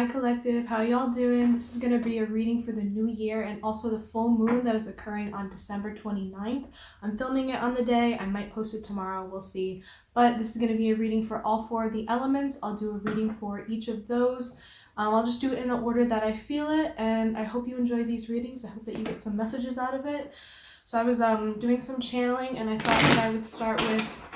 Hi Collective, how y'all doing? This is going to be a reading for the new year and also the full moon that is occurring on December 29th. I'm filming it on the day. I might post it tomorrow, we'll see. But this is going to be a reading for all four of the elements. I'll do a reading for each of those. I'll just do it in the order that I feel it, and I hope you enjoy these readings. I hope that you get some messages out of it. So I was doing some channeling, and I thought that I would start with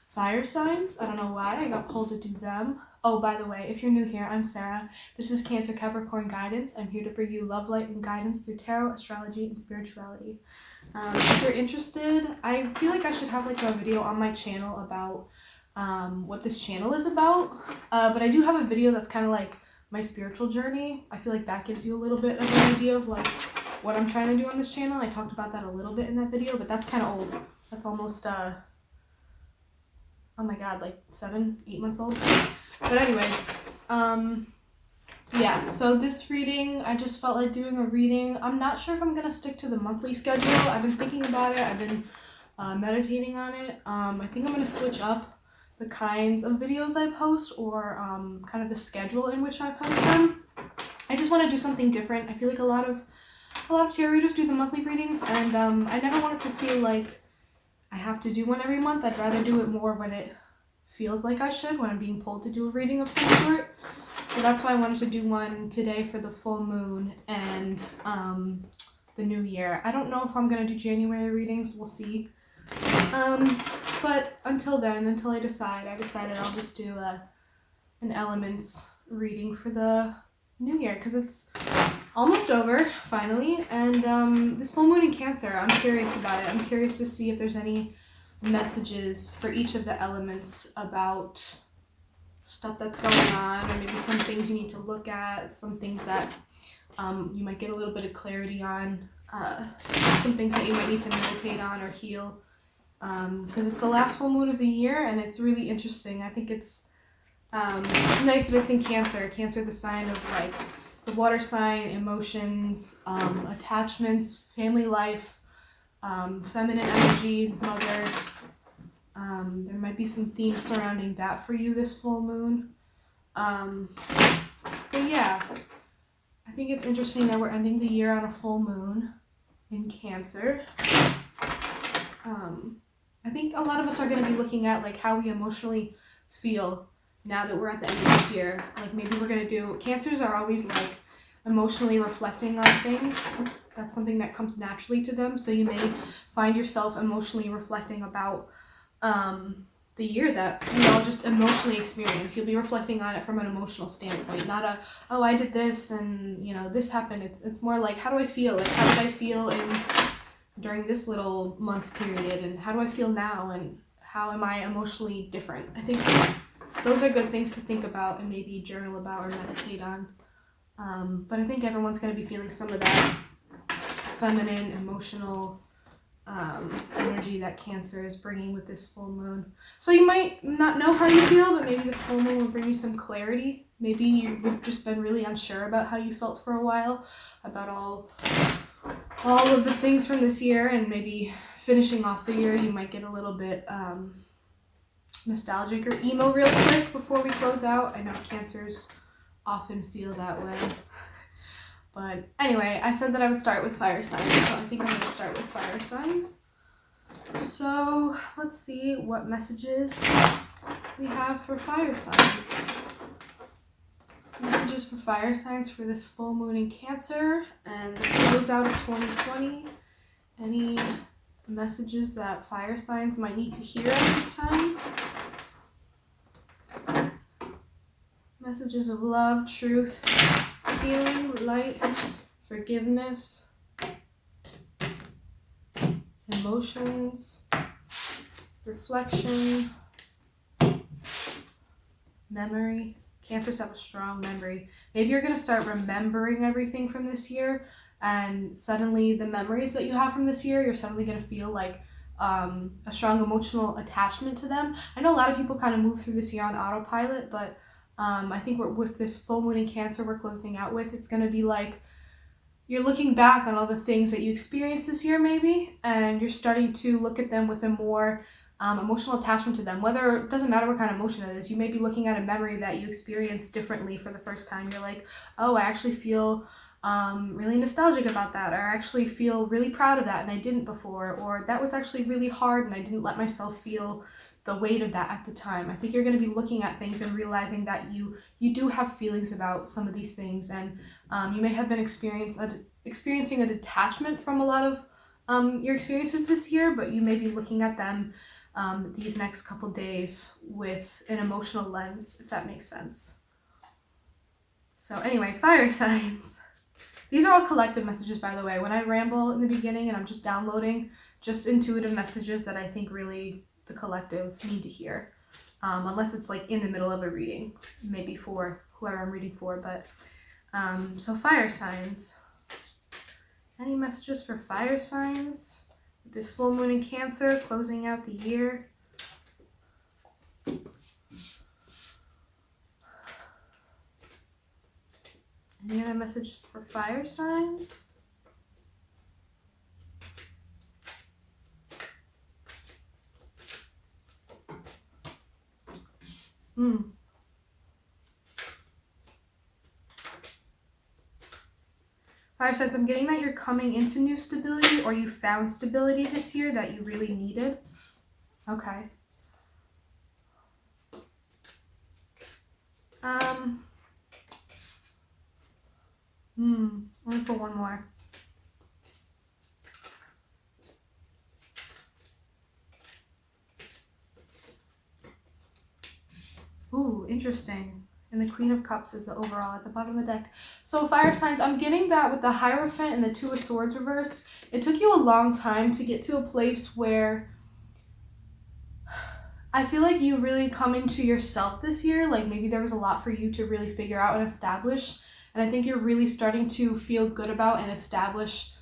fire signs. I don't know why I got pulled to do them. Oh, by the way, if you're new here, I'm Sarah. This is Cancer Capricorn Guidance. I'm here to bring you love, light, and guidance through tarot, astrology, and spirituality. If you're interested, I feel like I should have like a video on my channel about what this channel is about. But I do have a video that's kind of like my spiritual journey. I feel like that gives you a little bit of an idea of like what I'm trying to do on this channel. I talked about that a little bit in that video, but that's kind of old. That's almost, oh my god, like 7-8 months old. But anyway, yeah, so this reading, I just felt like doing a reading. I'm not sure if I'm going to stick to the monthly schedule. I've been thinking about it. I've been meditating on it. I think I'm going to switch up the kinds of videos I post or kind of the schedule in which I post them. I just want to do something different. I feel like a lot of tarot readers do the monthly readings, and I never want it to feel like I have to do one every month. I'd rather do it more when it feels like I should, when I'm being pulled to do a reading of some sort. So that's why I wanted to do one today for the full moon and the new year. I don't know if I'm going to do January readings. We'll see. But until then, until I decided I'll just do an elements reading for the new year because it's almost over, finally. And this full moon in Cancer, I'm curious about it. I'm curious to see if there's any messages for each of the elements about stuff that's going on, or maybe some things you need to look at, some things that you might get a little bit of clarity on, some things that you might need to meditate on or heal, because it's the last full moon of the year, and it's really interesting. I think it's nice that it's in Cancer. Cancer, the sign of like, it's a water sign, emotions, attachments, family life, feminine energy, mother. There might be some themes surrounding that for you this full moon. But yeah, I think it's interesting that we're ending the year on a full moon in Cancer. I think a lot of us are going to be looking at like how we emotionally feel now that we're at the end of this year. Like maybe we're going to do, Cancers are always like emotionally reflecting on things. That's something that comes naturally to them. So you may find yourself emotionally reflecting about the year that we all just emotionally experienced. You'll be reflecting on it from an emotional standpoint, not a, oh, I did this and, you know, this happened. It's more like, how do I feel? Like, how did I feel during this little month period? And how do I feel now? And how am I emotionally different? I think those are good things to think about and maybe journal about or meditate on. But I think everyone's going to be feeling some of that feminine, emotional energy that Cancer is bringing with this full moon. So you might not know how you feel, but maybe this full moon will bring you some clarity. Maybe you've just been really unsure about how you felt for a while, about all of the things from this year, and maybe finishing off the year, you might get a little bit nostalgic or emo real quick before we close out. I know Cancers often feel that way. But anyway, I said that I would start with fire signs, so I think I'm going to start with fire signs. So let's see what messages we have for fire signs. Messages for fire signs for this full moon in Cancer and the closeout of 2020. Any messages that fire signs might need to hear at this time? Messages of love, truth, healing, light, forgiveness, emotions, reflection, memory. Cancers have a strong memory. Maybe you're going to start remembering everything from this year, and suddenly the memories that you have from this year, you're suddenly going to feel like a strong emotional attachment to them. I know a lot of people kind of move through this year on autopilot, but I think with this full moon in Cancer we're closing out with, it's going to be like you're looking back on all the things that you experienced this year maybe, and you're starting to look at them with a more emotional attachment to them. Whether, it doesn't matter what kind of emotion it is. You may be looking at a memory that you experienced differently for the first time. You're like, oh, I actually feel really nostalgic about that, or I actually feel really proud of that and I didn't before, or that was actually really hard and I didn't let myself feel the weight of that at the time. I think you're going to be looking at things and realizing that you do have feelings about some of these things, and you may have been experiencing a detachment from a lot of your experiences this year, but you may be looking at them these next couple days with an emotional lens, if that makes sense. So anyway, fire signs. These are all collective messages, by the way. When I ramble in the beginning and I'm just downloading, just intuitive messages that I think really the collective need to hear. Unless it's like in the middle of a reading, maybe for whoever I'm reading for. But so fire signs. Any messages for fire signs? This full moon in Cancer, closing out the year. Any other message for fire signs? Fire signs, I'm getting that you're coming into new stability, or you found stability this year that you really needed. Okay. Only for one more. Ooh, interesting. And the Queen of Cups is the overall at the bottom of the deck. So fire signs, I'm getting that with the Hierophant and the Two of Swords reversed. It took you a long time to get to a place where I feel like you really come into yourself this year. Like maybe there was a lot for you to really figure out and establish. And I think you're really starting to feel good about and establish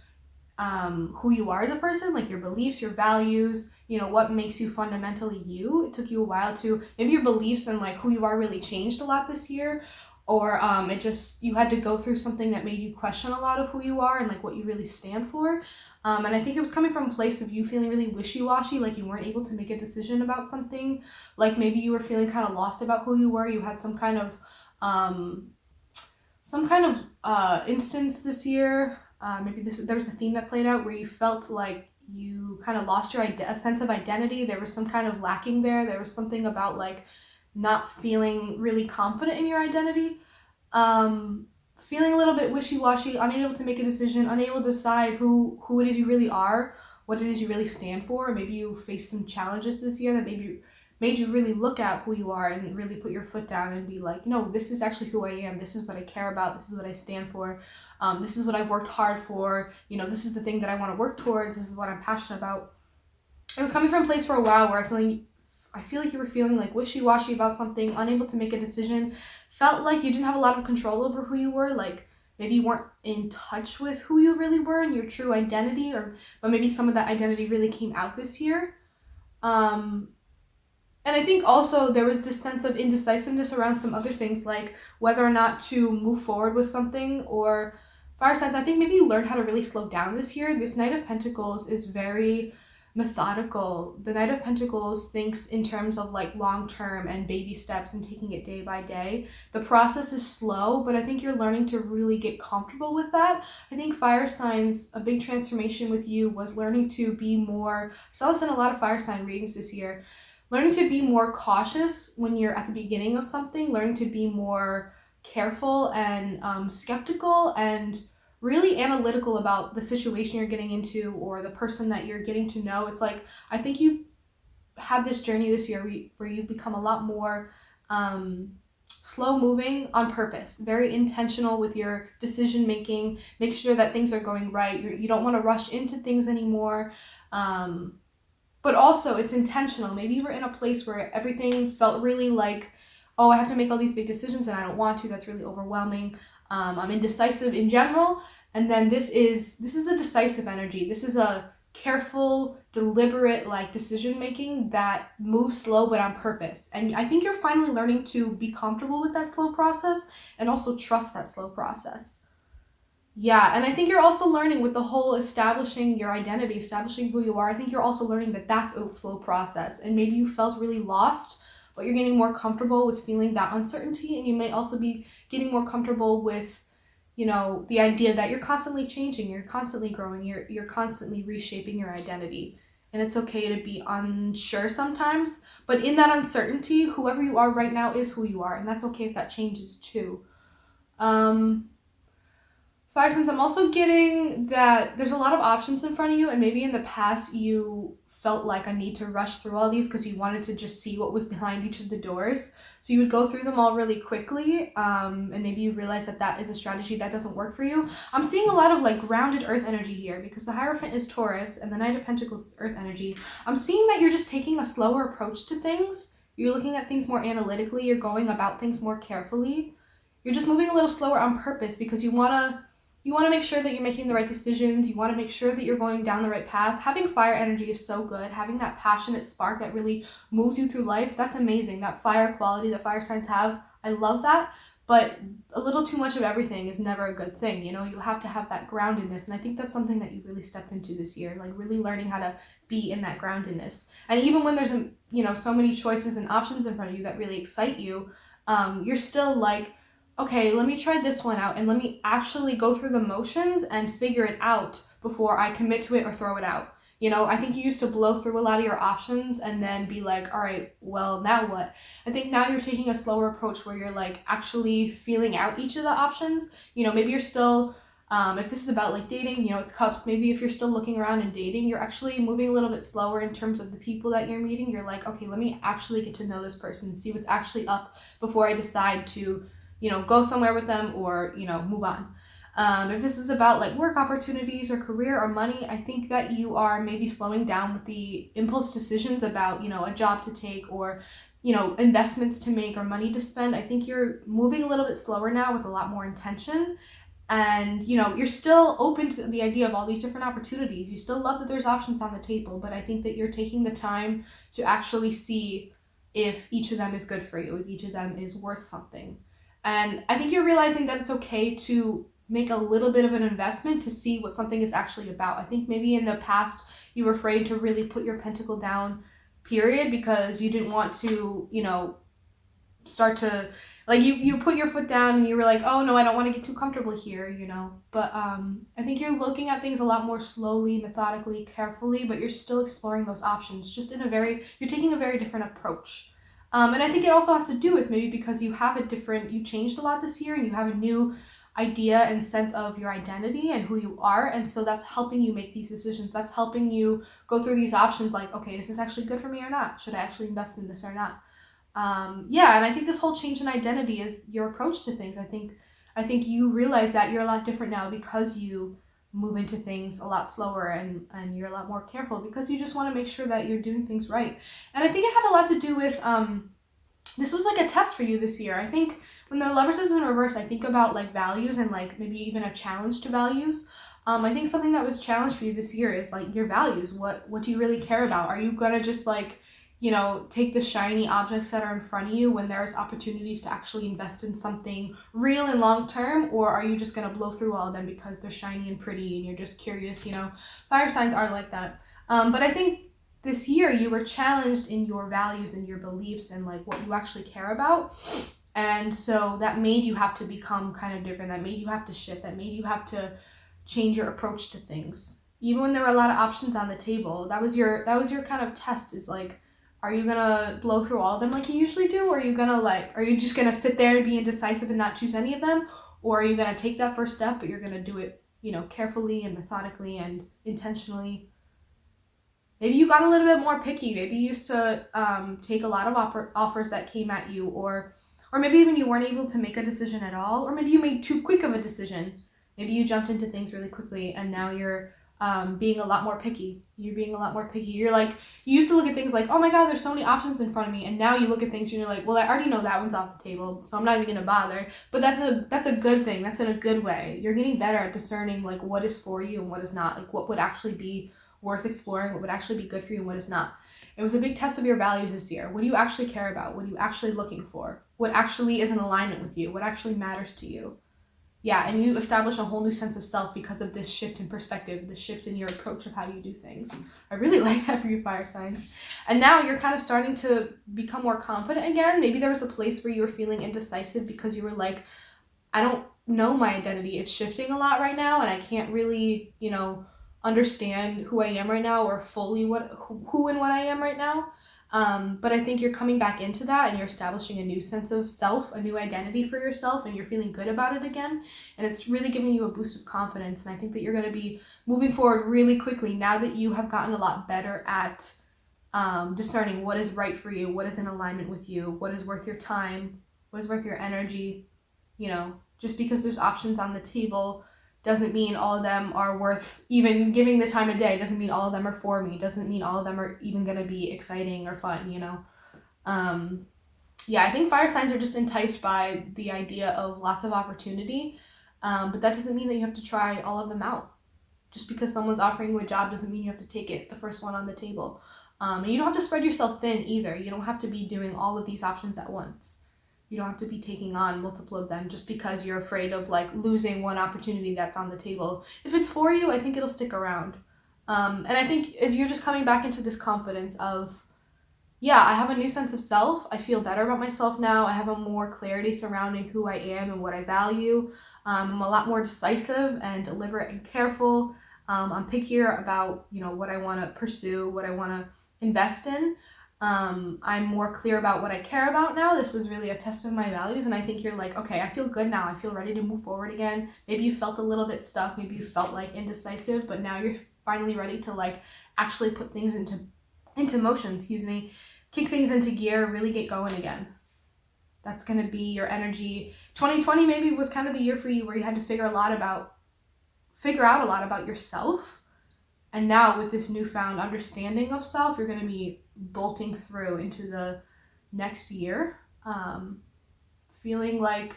who you are as a person, like your beliefs, your values, you know, what makes you fundamentally you. It took you a while to, maybe your beliefs and like who you are really changed a lot this year, or it just, you had to go through something that made you question a lot of who you are and like what you really stand for. And I think it was coming from a place of you feeling really wishy-washy, like you weren't able to make a decision about something, like maybe you were feeling kind of lost about who you were. You had some kind of instance this year, maybe there was a theme that played out where you felt like you kind of lost your a sense of identity. There was some kind of lacking there. There was something about like not feeling really confident in your identity, feeling a little bit wishy-washy, unable to make a decision, unable to decide who it is you really are, what it is you really stand for. Maybe you faced some challenges this year that maybe made you really look at who you are and really put your foot down and be like, no, this is actually who I am. This is what I care about. This is what I stand for. This is what I've worked hard for. You know, this is the thing that I want to work towards. This is what I'm passionate about. It was coming from a place for a while where I feel like you were feeling like wishy-washy about something, unable to make a decision, felt like you didn't have a lot of control over who you were, like maybe you weren't in touch with who you really were and your true identity, but maybe some of that identity really came out this year. And I think also there was this sense of indecisiveness around some other things, like whether or not to move forward with something, or fire signs, I think maybe you learned how to really slow down this year. This Knight of Pentacles is very methodical. The Knight of Pentacles thinks in terms of like long term and baby steps and taking it day by day. The process is slow, but I think you're learning to really get comfortable with that. I think fire signs, a big transformation with you was learning to be more, I saw this in a lot of fire sign readings this year, learning to be more cautious when you're at the beginning of something, learning to be more careful and skeptical and really analytical about the situation you're getting into or the person that you're getting to know. It's like, I think you've had this journey this year where you've become a lot more slow moving on purpose, very intentional with your decision making, make sure that things are going right. You don't want to rush into things anymore. But also it's intentional. Maybe you were in a place where everything felt really like, oh, I have to make all these big decisions and I don't want to. That's really overwhelming. I'm indecisive in general. And then this is a decisive energy. This is a careful, deliberate, like decision making that moves slow but on purpose. And I think you're finally learning to be comfortable with that slow process and also trust that slow process. Yeah, and I think you're also learning with the whole establishing your identity, establishing who you are. I think you're also learning that that's a slow process, and maybe you felt really lost, but you're getting more comfortable with feeling that uncertainty, and you may also be getting more comfortable with, the idea that you're constantly changing, you're constantly growing, you're constantly reshaping your identity. And it's okay to be unsure sometimes, but in that uncertainty, whoever you are right now is who you are, and that's okay if that changes too. Um, Fire signs, I'm also getting that there's a lot of options in front of you, and maybe in the past you felt like a need to rush through all these because you wanted to just see what was behind each of the doors. So you would go through them all really quickly, and maybe you realize that that is a strategy that doesn't work for you. I'm seeing a lot of like grounded earth energy here because the Hierophant is Taurus and the Knight of Pentacles is earth energy. I'm seeing that you're just taking a slower approach to things. You're looking at things more analytically. You're going about things more carefully. You're just moving a little slower on purpose because you want to make sure that you're making the right decisions. You want to make sure that you're going down the right path. Having fire energy is so good. Having that passionate spark that really moves you through life, that's amazing. That fire quality that fire signs have, I love that. But a little too much of everything is never a good thing. You have to have that groundedness. And I think that's something that you really stepped into this year, like really learning how to be in that groundedness. And even when there's, so many choices and options in front of you that really excite you, you're still like, okay, let me try this one out and let me actually go through the motions and figure it out before I commit to it or throw it out. I think you used to blow through a lot of your options and then be like, all right, well, now what? I think now you're taking a slower approach where you're like actually feeling out each of the options. Maybe you're still, if this is about like dating, it's cups. Maybe if you're still looking around and dating, you're actually moving a little bit slower in terms of the people that you're meeting. You're like, okay, let me actually get to know this person, see what's actually up before I decide to go somewhere with them or, move on. If this is about like work opportunities or career or money, I think that you are maybe slowing down with the impulse decisions about, a job to take or, investments to make or money to spend. I think you're moving a little bit slower now with a lot more intention. And, you're still open to the idea of all these different opportunities. You still love that there's options on the table, but I think that you're taking the time to actually see if each of them is good for you, if each of them is worth something. And I think you're realizing that it's okay to make a little bit of an investment to see what something is actually about. I think maybe in the past you were afraid to really put your pentacle down, period, because you didn't want to, start to, like you put your foot down and you were like, oh no, I don't want to get too comfortable here, But I think you're looking at things a lot more slowly, methodically, carefully, but you're still exploring those options, just you're taking a very different approach. And I think it also has to do with maybe because you changed a lot this year and you have a new idea and sense of your identity and who you are. And so that's helping you make these decisions. That's helping you go through these options like, okay, is this actually good for me or not? Should I actually invest in this or not? And I think this whole change in identity is your approach to things. I think you realize that you're a lot different now because you move into things a lot slower and you're a lot more careful because you just want to make sure that you're doing things right. And I think it had a lot to do with this was like a test for you this year. I think when the Lovers is in reverse, I think about like values and like maybe even a challenge to values. I think something that was challenged for you this year is like your values. What do you really care about? Are you gonna just like, take the shiny objects that are in front of you when there's opportunities to actually invest in something real and long term, or are you just gonna blow through all of them because they're shiny and pretty and you're just curious? Fire signs are like that. But I think this year you were challenged in your values and your beliefs and like what you actually care about. And so that made you have to become kind of different. That made you have to shift. That made you have to change your approach to things. Even when there were a lot of options on the table, that was your kind of test, is like, are you gonna blow through all of them like you usually do? Or are you just gonna sit there and be indecisive and not choose any of them? Or are you gonna take that first step, but you're gonna do it, carefully and methodically and intentionally? Maybe you got a little bit more picky. Maybe you used to take a lot of offers that came at you, or maybe even you weren't able to make a decision at all, or maybe you made too quick of a decision. Maybe you jumped into things really quickly and now you're being a lot more picky. You're being a lot more picky. You're like, you used to look at things like, oh my God, there's so many options in front of me. And now you look at things and you're like, well, I already know that one's off the table, so I'm not even going to bother. But that's a good thing. That's in a good way. You're getting better at discerning like what is for you and what is not. Like what would actually be worth exploring, what would actually be good for you and what is not. It was a big test of your values this year. What do you actually care about? What are you actually looking for? What actually is in alignment with you? What actually matters to you? Yeah, and you establish a whole new sense of self because of this shift in perspective, the shift in your approach of how you do things. I really like that for you, fire signs. And now you're kind of starting to become more confident again. Maybe there was a place where you were feeling indecisive because you were like, I don't know my identity. It's shifting a lot right now, and I can't really, understand who I am right now or fully who and what I am right now. But I think you're coming back into that and you're establishing a new sense of self, a new identity for yourself, and you're feeling good about it again. And it's really giving you a boost of confidence. And I think that you're going to be moving forward really quickly now that you have gotten a lot better at discerning what is right for you, what is in alignment with you, what is worth your time, what is worth your energy. Just because there's options on the table doesn't mean all of them are worth even giving the time of day. Doesn't mean all of them are for me. Doesn't mean all of them are even going to be exciting or fun, I think fire signs are just enticed by the idea of lots of opportunity, but that doesn't mean that you have to try all of them out. Just because someone's offering you a job doesn't mean you have to take it, the first one on the table. And you don't have to spread yourself thin either. You don't have to be doing all of these options at once. You don't have to be taking on multiple of them just because you're afraid of losing one opportunity that's on the table. If it's for you, I think it'll stick around. And I think you're just coming back into this confidence of, I have a new sense of self. I feel better about myself now. I have a more clarity surrounding who I am and what I value. I'm a lot more decisive and deliberate and careful. I'm pickier about, what I want to pursue, what I want to invest in. I'm more clear about what I care about now. This was really a test of my values, and I think you're like, okay, I feel good now. I feel ready to move forward again. Maybe you felt a little bit stuck. Maybe you felt indecisive, but now you're finally ready to actually put things into motion, kick things into gear, really get going again. That's going to be your energy. 2020 maybe was kind of the year for you where you had to figure out a lot about yourself. And now with this newfound understanding of self, you're going to be bolting through into the next year, feeling like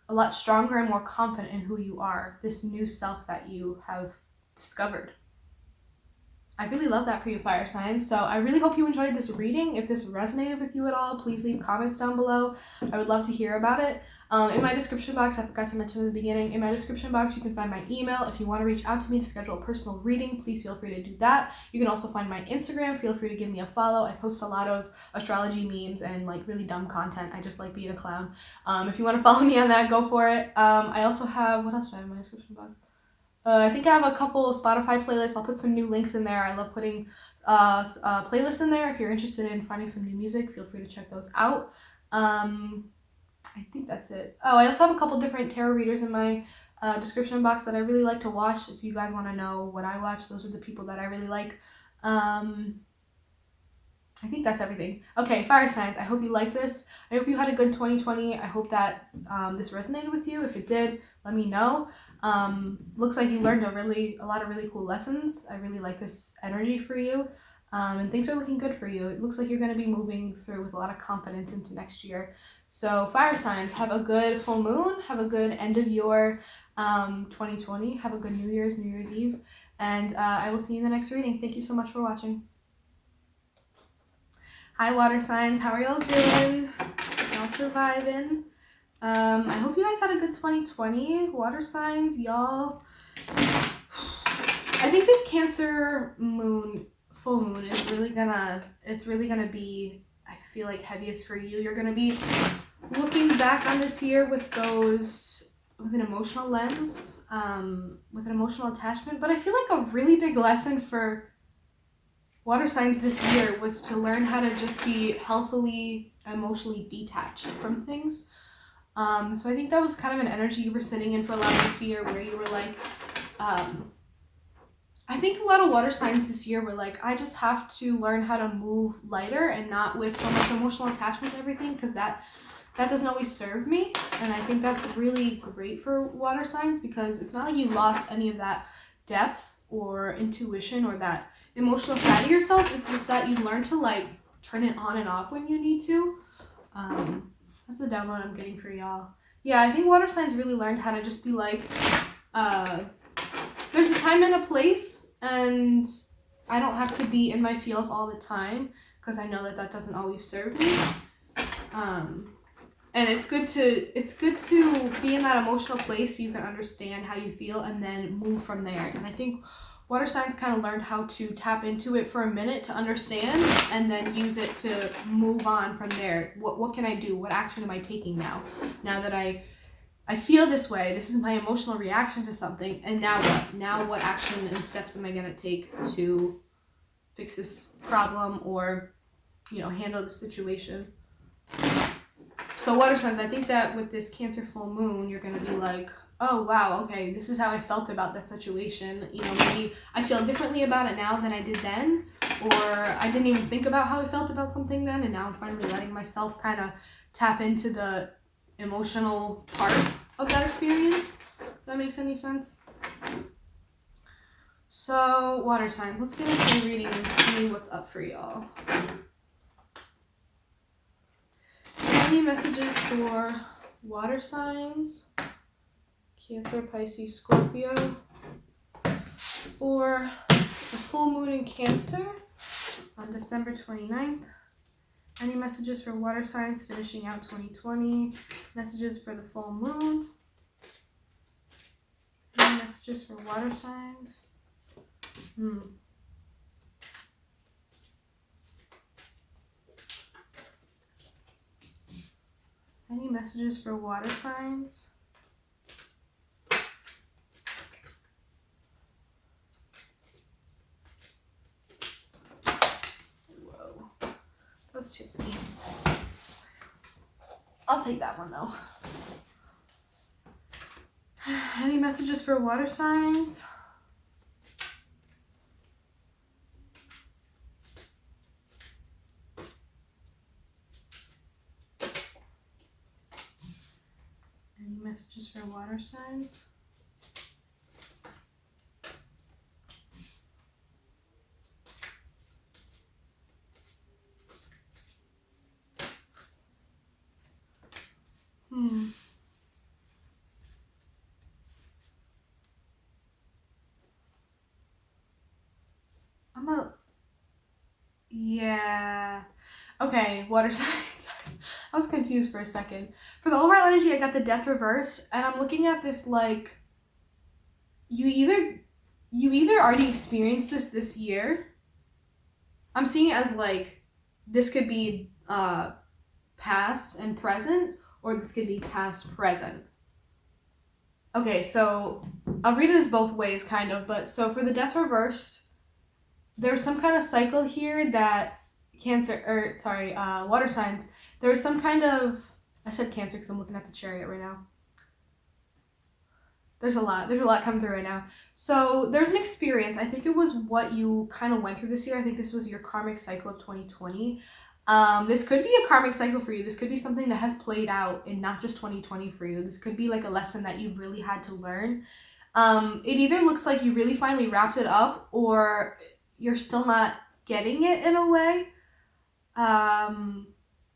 a lot stronger and more confident in who you are, this new self that you have discovered. I really love that for you, fire signs. So I really hope you enjoyed this reading. If this resonated with you at all, please leave comments down below. I would love to hear about it. In my description box, I forgot to mention in the beginning, in my description box, you can find my email. If you want to reach out to me to schedule a personal reading, please feel free to do that. You can also find my Instagram. Feel free to give me a follow. I post a lot of astrology memes and really dumb content. I just like being a clown. If you want to follow me on that, go for it. I also have, what else do I have in my description box? I think I have a couple Spotify playlists. I'll put some new links in there. I love putting playlists in there. If you're interested in finding some new music, feel free to check those out. I think that's it. Oh, I also have a couple different tarot readers in my description box that I really like to watch. If you guys want to know what I watch, those are the people that I really like. I think that's everything. Okay, fire signs, I hope you liked this. I hope you had a good 2020. I hope that this resonated with you. If it did, let me know. Looks like you learned a lot of really cool lessons. I really like this energy for you. And things are looking good for you. It looks like you're going to be moving through with a lot of confidence into next year. So fire signs, have a good full moon. Have a good end of your 2020. Have a good New Year's Eve. And I will see you in the next reading. Thank you so much for watching. Hi, water signs. How are y'all doing? Y'all surviving? I hope you guys had a good 2020. Water signs, y'all. I think this Cancer full moon is really gonna be, I feel like, heaviest for you. You're gonna be looking back on this year with an emotional lens, with an emotional attachment. But I feel like a really big lesson for water signs this year was to learn how to just be healthily, emotionally detached from things. So I think that was kind of an energy you were sitting in for a lot of this year where you were like, I think a lot of water signs this year were like, I just have to learn how to move lighter and not with so much emotional attachment to everything, because that doesn't always serve me. And I think that's really great for water signs, because it's not like you lost any of that depth or intuition or that emotional side of yourself. It's just that you learn to turn it on and off when you need to. That's the download I'm getting for y'all. Yeah, I think water signs really learned how to just be like, there's a time and a place, and I don't have to be in my feels all the time, because I know that doesn't always serve me. And it's good to be in that emotional place so you can understand how you feel and then move from there. And I think water signs kind of learned how to tap into it for a minute to understand and then use it to move on from there. What can I do? What action am I taking now? Now that I feel this way, this is my emotional reaction to something, and now what? Now what action and steps am I going to take to fix this problem or, handle the situation? So water signs, I think that with this Cancer full moon, you're going to be like, oh, wow, okay, this is how I felt about that situation. Maybe I feel differently about it now than I did then, or I didn't even think about how I felt about something then, and now I'm finally letting myself kind of tap into the emotional part of that experience. If that makes any sense? So, water signs, let's get into the reading and see what's up for y'all. Any messages for water signs? Cancer, Pisces, Scorpio, for the full moon in Cancer on December 29th. Any messages for water signs finishing out 2020? Messages for the full moon? Any messages for water signs? Any messages for water signs? Those two. I'll take that one though. Any messages for water signs? Any messages for water signs? Yeah. Okay, water signs. I was confused for a second. For the overall energy, I got the Death reversed, and I'm looking at this like you either already experienced this year. I'm seeing it as like this could be past and present, or this could be past present. Okay, so I'll read it as both ways, kind of. But so for the Death reversed, there's some kind of cycle here that water signs. There's some kind of, I said Cancer because I'm looking at the chariot right now. There's a lot coming through right now. So there's an experience. I think it was what you kind of went through this year. I think this was your karmic cycle of 2020. This could be a karmic cycle for you. This could be something that has played out in not just 2020 for you. This could be like a lesson that you really had to learn. It either looks like you really finally wrapped it up, or you're still not getting it in a way.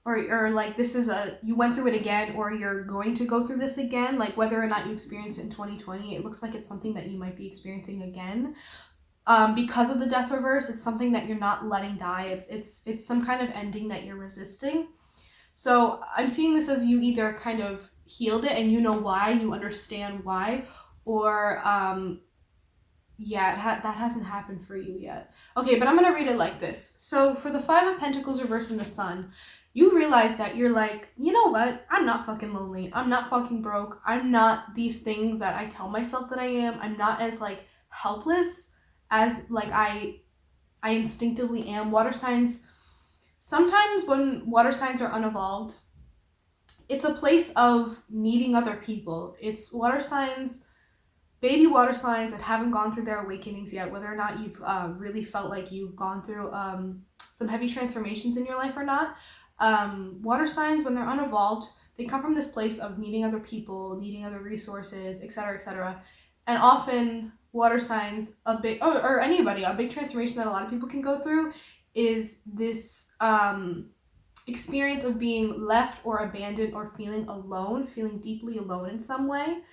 Or like this is you went through it again, or you're going to go through this again. Like whether or not you experienced it in 2020, it looks like it's something that you might be experiencing again. Because of the Death reverse, it's something that you're not letting die. It's some kind of ending that you're resisting. So I'm seeing this as you either kind of healed it and you know why, you understand why, or that hasn't happened for you yet. Okay, but I'm gonna read it like this. So for the Five of Pentacles reversed in the Sun, you realize that you're like, you know what? I'm not fucking lonely. I'm not fucking broke. I'm not these things that I tell myself that I am. I'm not as like helpless as like I instinctively am. Water signs, sometimes when water signs are unevolved, it's a place of needing other people. It's water signs, baby water signs that haven't gone through their awakenings yet, whether or not you've really felt like you've gone through some heavy transformations in your life or not. Water signs, when they're unevolved, they come from this place of needing other people, needing other resources, etc., etc. And often water signs, a big transformation that a lot of people can go through is this experience of being left or abandoned or feeling alone, feeling deeply alone in some way.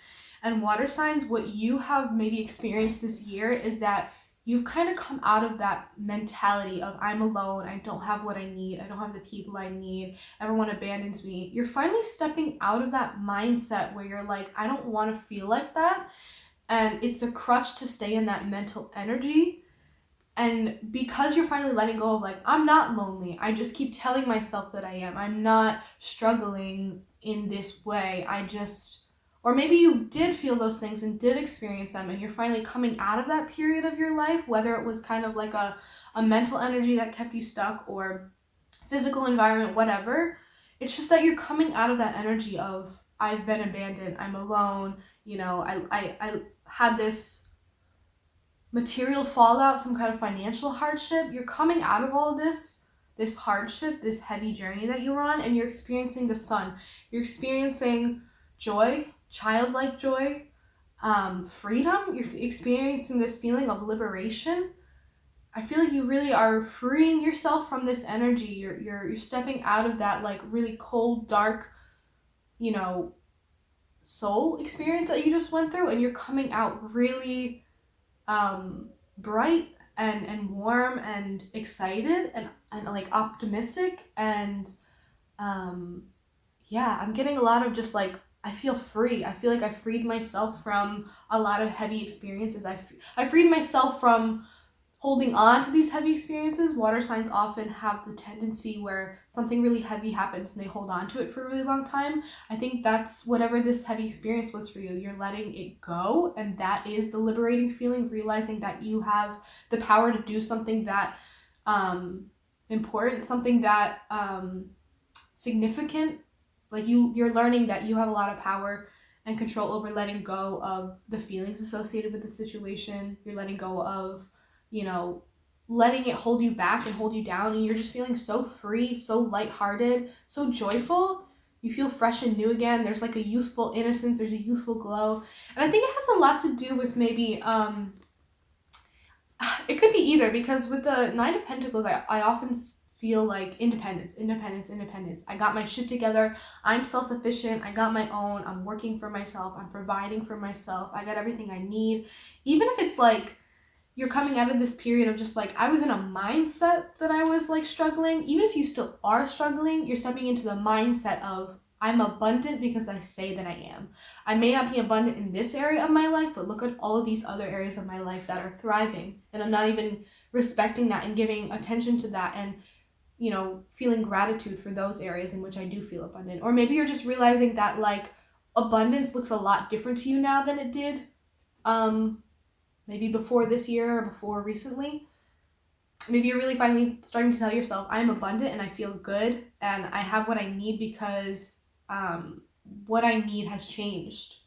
And water signs, what you have maybe experienced this year is that you've kind of come out of that mentality of I'm alone, I don't have what I need, I don't have the people I need, everyone abandons me. You're finally stepping out of that mindset where you're like, I don't want to feel like that. And it's a crutch to stay in that mental energy. And because you're finally letting go of like, I'm not lonely, I just keep telling myself that I am. I'm not struggling in this way. Or maybe you did feel those things and did experience them, and you're finally coming out of that period of your life, whether it was kind of like a mental energy that kept you stuck or physical environment, whatever. It's just that you're coming out of that energy of I've been abandoned, I'm alone, I had this material fallout, some kind of financial hardship. You're coming out of all of this hardship, this heavy journey that you're on, and you're experiencing the sun. You're experiencing joy, childlike joy, freedom. You're experiencing this feeling of liberation. I feel like you really are freeing yourself from this energy. You're stepping out of that like really cold, dark, soul experience that you just went through, and you're coming out really bright and warm and excited and like optimistic, and I'm getting a lot of just like, I feel free. I feel like I freed myself from a lot of heavy experiences. I freed myself from holding on to these heavy experiences. Water signs often have the tendency where something really heavy happens and they hold on to it for a really long time. I think that's whatever this heavy experience was for you. You're letting it go, and that is the liberating feeling, realizing that you have the power to do something that important, something that significant. Like you're learning that you have a lot of power and control over letting go of the feelings associated with the situation. You're letting go of letting it hold you back and hold you down, and you're just feeling so free, so lighthearted, so joyful. You feel fresh and new again. There's like a youthful innocence, there's a youthful glow. And I think it has a lot to do with maybe, it could be either, because with the Nine of Pentacles, I often feel like independence. I got my shit together. I'm self-sufficient. I got my own. I'm working for myself. I'm providing for myself. I got everything I need. Even if it's like, you're coming out of this period of just like, I was in a mindset that I was like struggling. Even if you still are struggling, you're stepping into the mindset of, I'm abundant because I say that I am. I may not be abundant in this area of my life, but look at all of these other areas of my life that are thriving. And I'm not even respecting that and giving attention to that and, feeling gratitude for those areas in which I do feel abundant. Or maybe you're just realizing that like abundance looks a lot different to you now than it did maybe before this year or before recently. Maybe you're really finally starting to tell yourself, I'm abundant and I feel good and I have what I need because what I need has changed.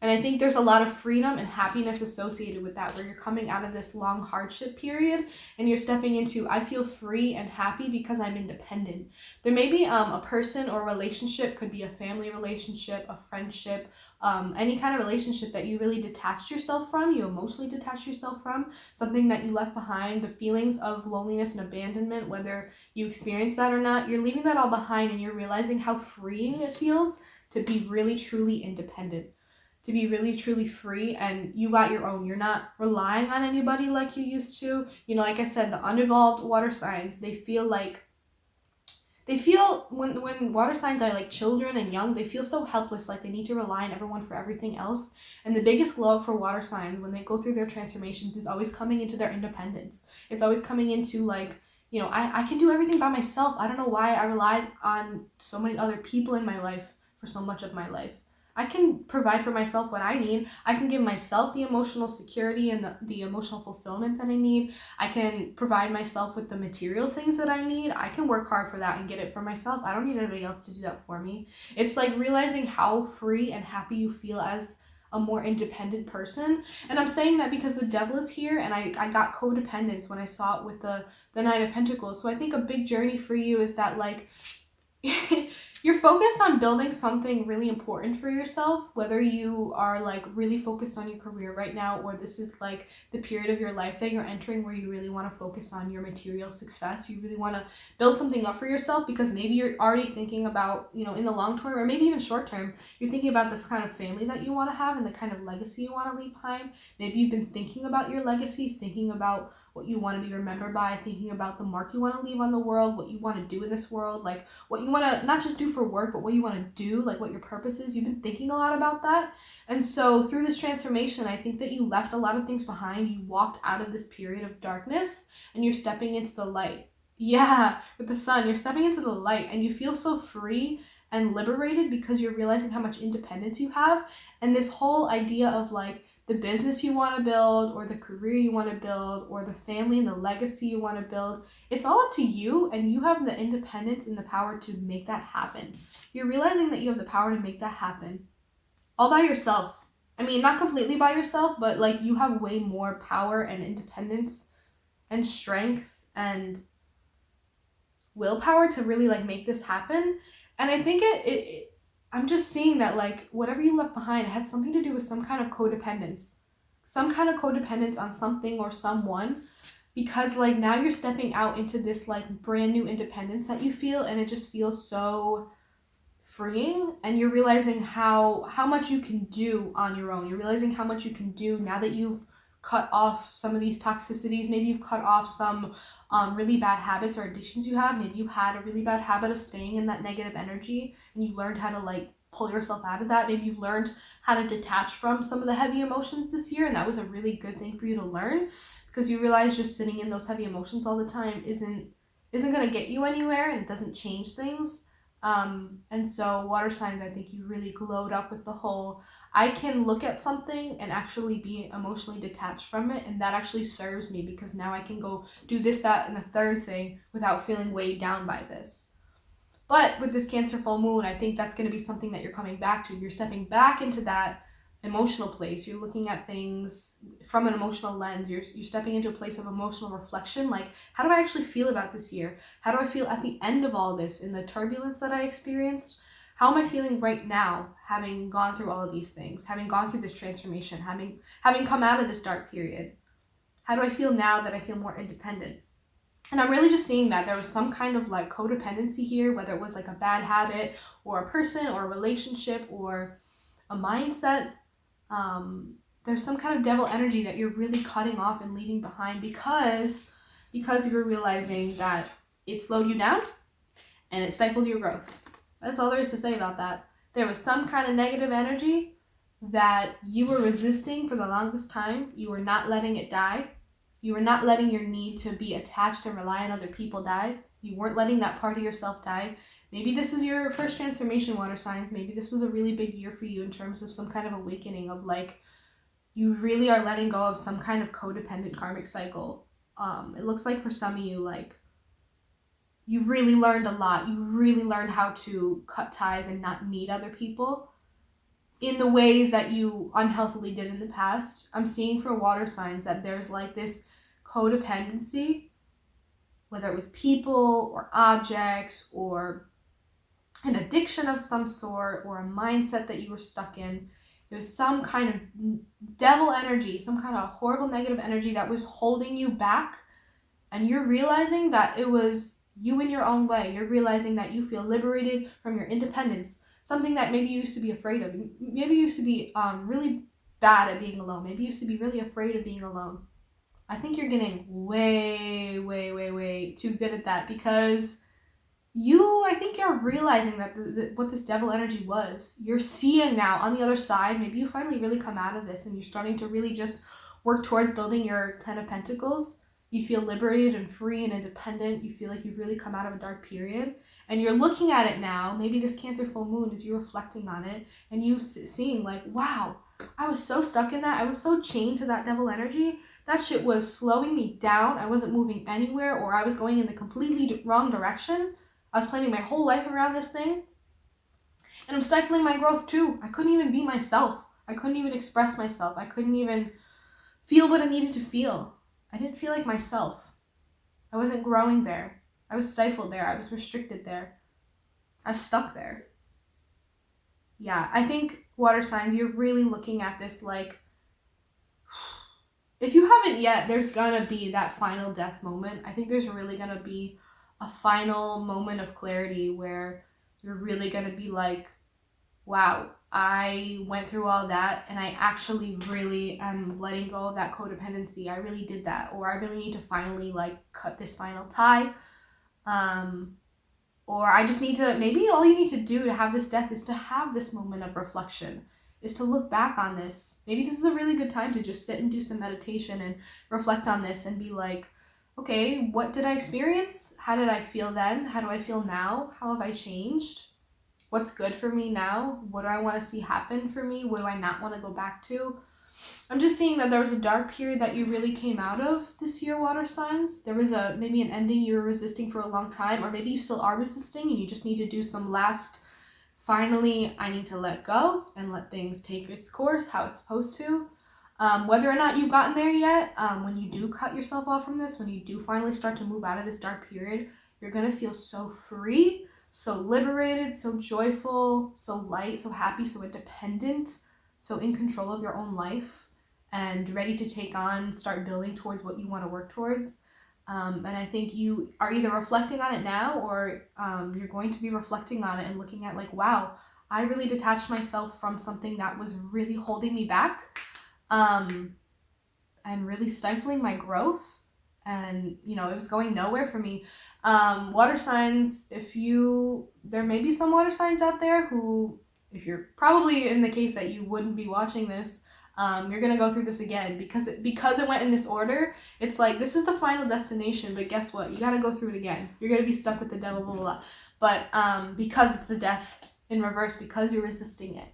And I think there's a lot of freedom and happiness associated with that, where you're coming out of this long hardship period and you're stepping into, I feel free and happy because I'm independent. There may be a person or relationship, could be a family relationship, a friendship, any kind of relationship that you really detached yourself from, you emotionally detached yourself from, something that you left behind, the feelings of loneliness and abandonment, whether you experience that or not, you're leaving that all behind and you're realizing how freeing it feels to be really truly independent, to be really truly free, and you got your own. You're not relying on anybody like you used to. Like I said, the unevolved water signs, they feel when water signs are like children and young, they feel so helpless, like they need to rely on everyone for everything else. And the biggest glow up for water signs when they go through their transformations is always coming into their independence. It's always coming into like, I can do everything by myself. I don't know why I relied on so many other people in my life for so much of my life. I can provide for myself what I need. I can give myself the emotional security and the emotional fulfillment that I need. I can provide myself with the material things that I need. I can work hard for that and get it for myself. I don't need anybody else to do that for me. It's like realizing how free and happy you feel as a more independent person. And I'm saying that because the devil is here, and I got codependence when I saw it with the Nine of Pentacles. So I think a big journey for you is that like you're focused on building something really important for yourself, whether you are like really focused on your career right now, or this is like the period of your life that you're entering where you really want to focus on your material success. You really want to build something up for yourself because maybe you're already thinking about, you know, in the long term or maybe even short term, you're thinking about the kind of family that you want to have and the kind of legacy you want to leave behind. Maybe you've been thinking about your legacy, thinking about what you want to be remembered by, thinking about the mark you want to leave on the world, what you want to do in this world, like what you want to not just do for work, but what you want to do, like what your purpose is. You've been thinking a lot about that. And so through this transformation, I think that you left a lot of things behind. You walked out of this period of darkness and you're stepping into the light. Yeah, with the sun, you're stepping into the light and you feel so free and liberated because you're realizing how much independence you have. And this whole idea of like, the business you want to build or the career you want to build or the family and the legacy you want to build, it's all up to you, and you have the independence and the power to make that happen. You're realizing that you have the power to make that happen all by yourself. I mean, not completely by yourself, but like you have way more power and independence and strength and willpower to really like make this happen. And I think I'm just seeing that like whatever you left behind had something to do with some kind of codependence on something or someone, because like now you're stepping out into this like brand new independence that you feel, and it just feels so freeing, and you're realizing how much you can do on your own. You're realizing how much you can do now that you've cut off some of these toxicities. Maybe you've cut off some really bad habits or addictions you have. Maybe you had a really bad habit of staying in that negative energy and you learned how to like pull yourself out of that. Maybe you've learned how to detach from some of the heavy emotions this year, and that was a really good thing for you to learn, because you realize just sitting in those heavy emotions all the time isn't going to get you anywhere, and it doesn't change things. And so water signs, I think you really glowed up with the whole, I can look at something and actually be emotionally detached from it, and that actually serves me because now I can go do this, that, and the third thing without feeling weighed down by this. But with this Cancer full moon, I think that's going to be something that you're coming back to. You're stepping back into that emotional place. You're looking at things from an emotional lens. You're stepping into a place of emotional reflection. Like, how do I actually feel about this year? How do I feel at the end of all this, in the turbulence that I experienced? How am I feeling right now, having gone through all of these things, having gone through this transformation, having come out of this dark period? How do I feel now that I feel more independent? And I'm really just seeing that there was some kind of like codependency here, whether it was like a bad habit or a person or a relationship or a mindset. There's some kind of devil energy that you're really cutting off and leaving behind because you're realizing that it slowed you down and it stifled your growth. That's all there is to say about that. There was some kind of negative energy that you were resisting for the longest time. You were not letting it die. You were not letting your need to be attached and rely on other people die. You weren't letting that part of yourself die. Maybe this is your first transformation, water signs. Maybe this was a really big year for you in terms of some kind of awakening of like, you really are letting go of some kind of codependent karmic cycle. It looks like for some of you, like, you really learned a lot. You really learned how to cut ties and not need other people in the ways that you unhealthily did in the past. I'm seeing for water signs that there's like this codependency, whether it was people or objects or an addiction of some sort or a mindset that you were stuck in. There's some kind of devil energy, some kind of horrible negative energy that was holding you back, and you're realizing that it was you in your own way. You're realizing that you feel liberated from your independence, something that maybe you used to be afraid of. Maybe you used to be really bad at being alone. Maybe you used to be really afraid of being alone. I think you're getting way, way, way, way too good at that, because I think you're realizing that what this devil energy was. You're seeing now on the other side, maybe you finally really come out of this and you're starting to really just work towards building your 10 of Pentacles. You feel liberated and free and independent. You feel like you've really come out of a dark period. And you're looking at it now, maybe this Cancer full moon, is you reflecting on it and you seeing like, wow, I was so stuck in that. I was so chained to that devil energy. That shit was slowing me down. I wasn't moving anywhere, or I was going in the completely wrong direction. I was planning my whole life around this thing. And I'm stifling my growth too. I couldn't even be myself. I couldn't even express myself. I couldn't even feel what I needed to feel. I didn't feel like myself. I wasn't growing there. I was stifled there. I was restricted there. I've stuck there. Yeah, I think water signs, you're really looking at this like, if you haven't yet, there's gonna be that final death moment. I think there's really gonna be a final moment of clarity where you're really gonna be like, wow, I went through all that and I actually really am letting go of that codependency. I really did that. Or I really need to finally like cut this final tie. Or I just need to, maybe all you need to do to have this death is to have this moment of reflection, is to look back on this. Maybe this is a really good time to just sit and do some meditation and reflect on this and be like, okay, what did I experience? How did I feel then? How do I feel now? How have I changed? What's good for me now? What do I want to see happen for me? What do I not want to go back to? I'm just seeing that there was a dark period that you really came out of this year, water signs. There was maybe an ending you were resisting for a long time, or maybe you still are resisting and you just need to do some last, finally, I need to let go and let things take its course, how it's supposed to. Whether or not you've gotten there yet, when you do cut yourself off from this, when you do finally start to move out of this dark period, you're going to feel so free, so liberated, so joyful, so light, so happy, so independent, so in control of your own life, and ready to take on, start building towards what you want to work towards. And I think you are either reflecting on it now, or you're going to be reflecting on it and looking at like, wow, I really detached myself from something that was really holding me back, and really stifling my growth. And, you know, it was going nowhere for me. Water signs, there may be some water signs out there who, if you're probably in the case that you wouldn't be watching this, you're going to go through this again because it went in this order. It's like, this is the final destination, but guess what? You got to go through it again. You're going to be stuck with the devil, blah, blah, blah. But because it's the death in reverse, because you're resisting it.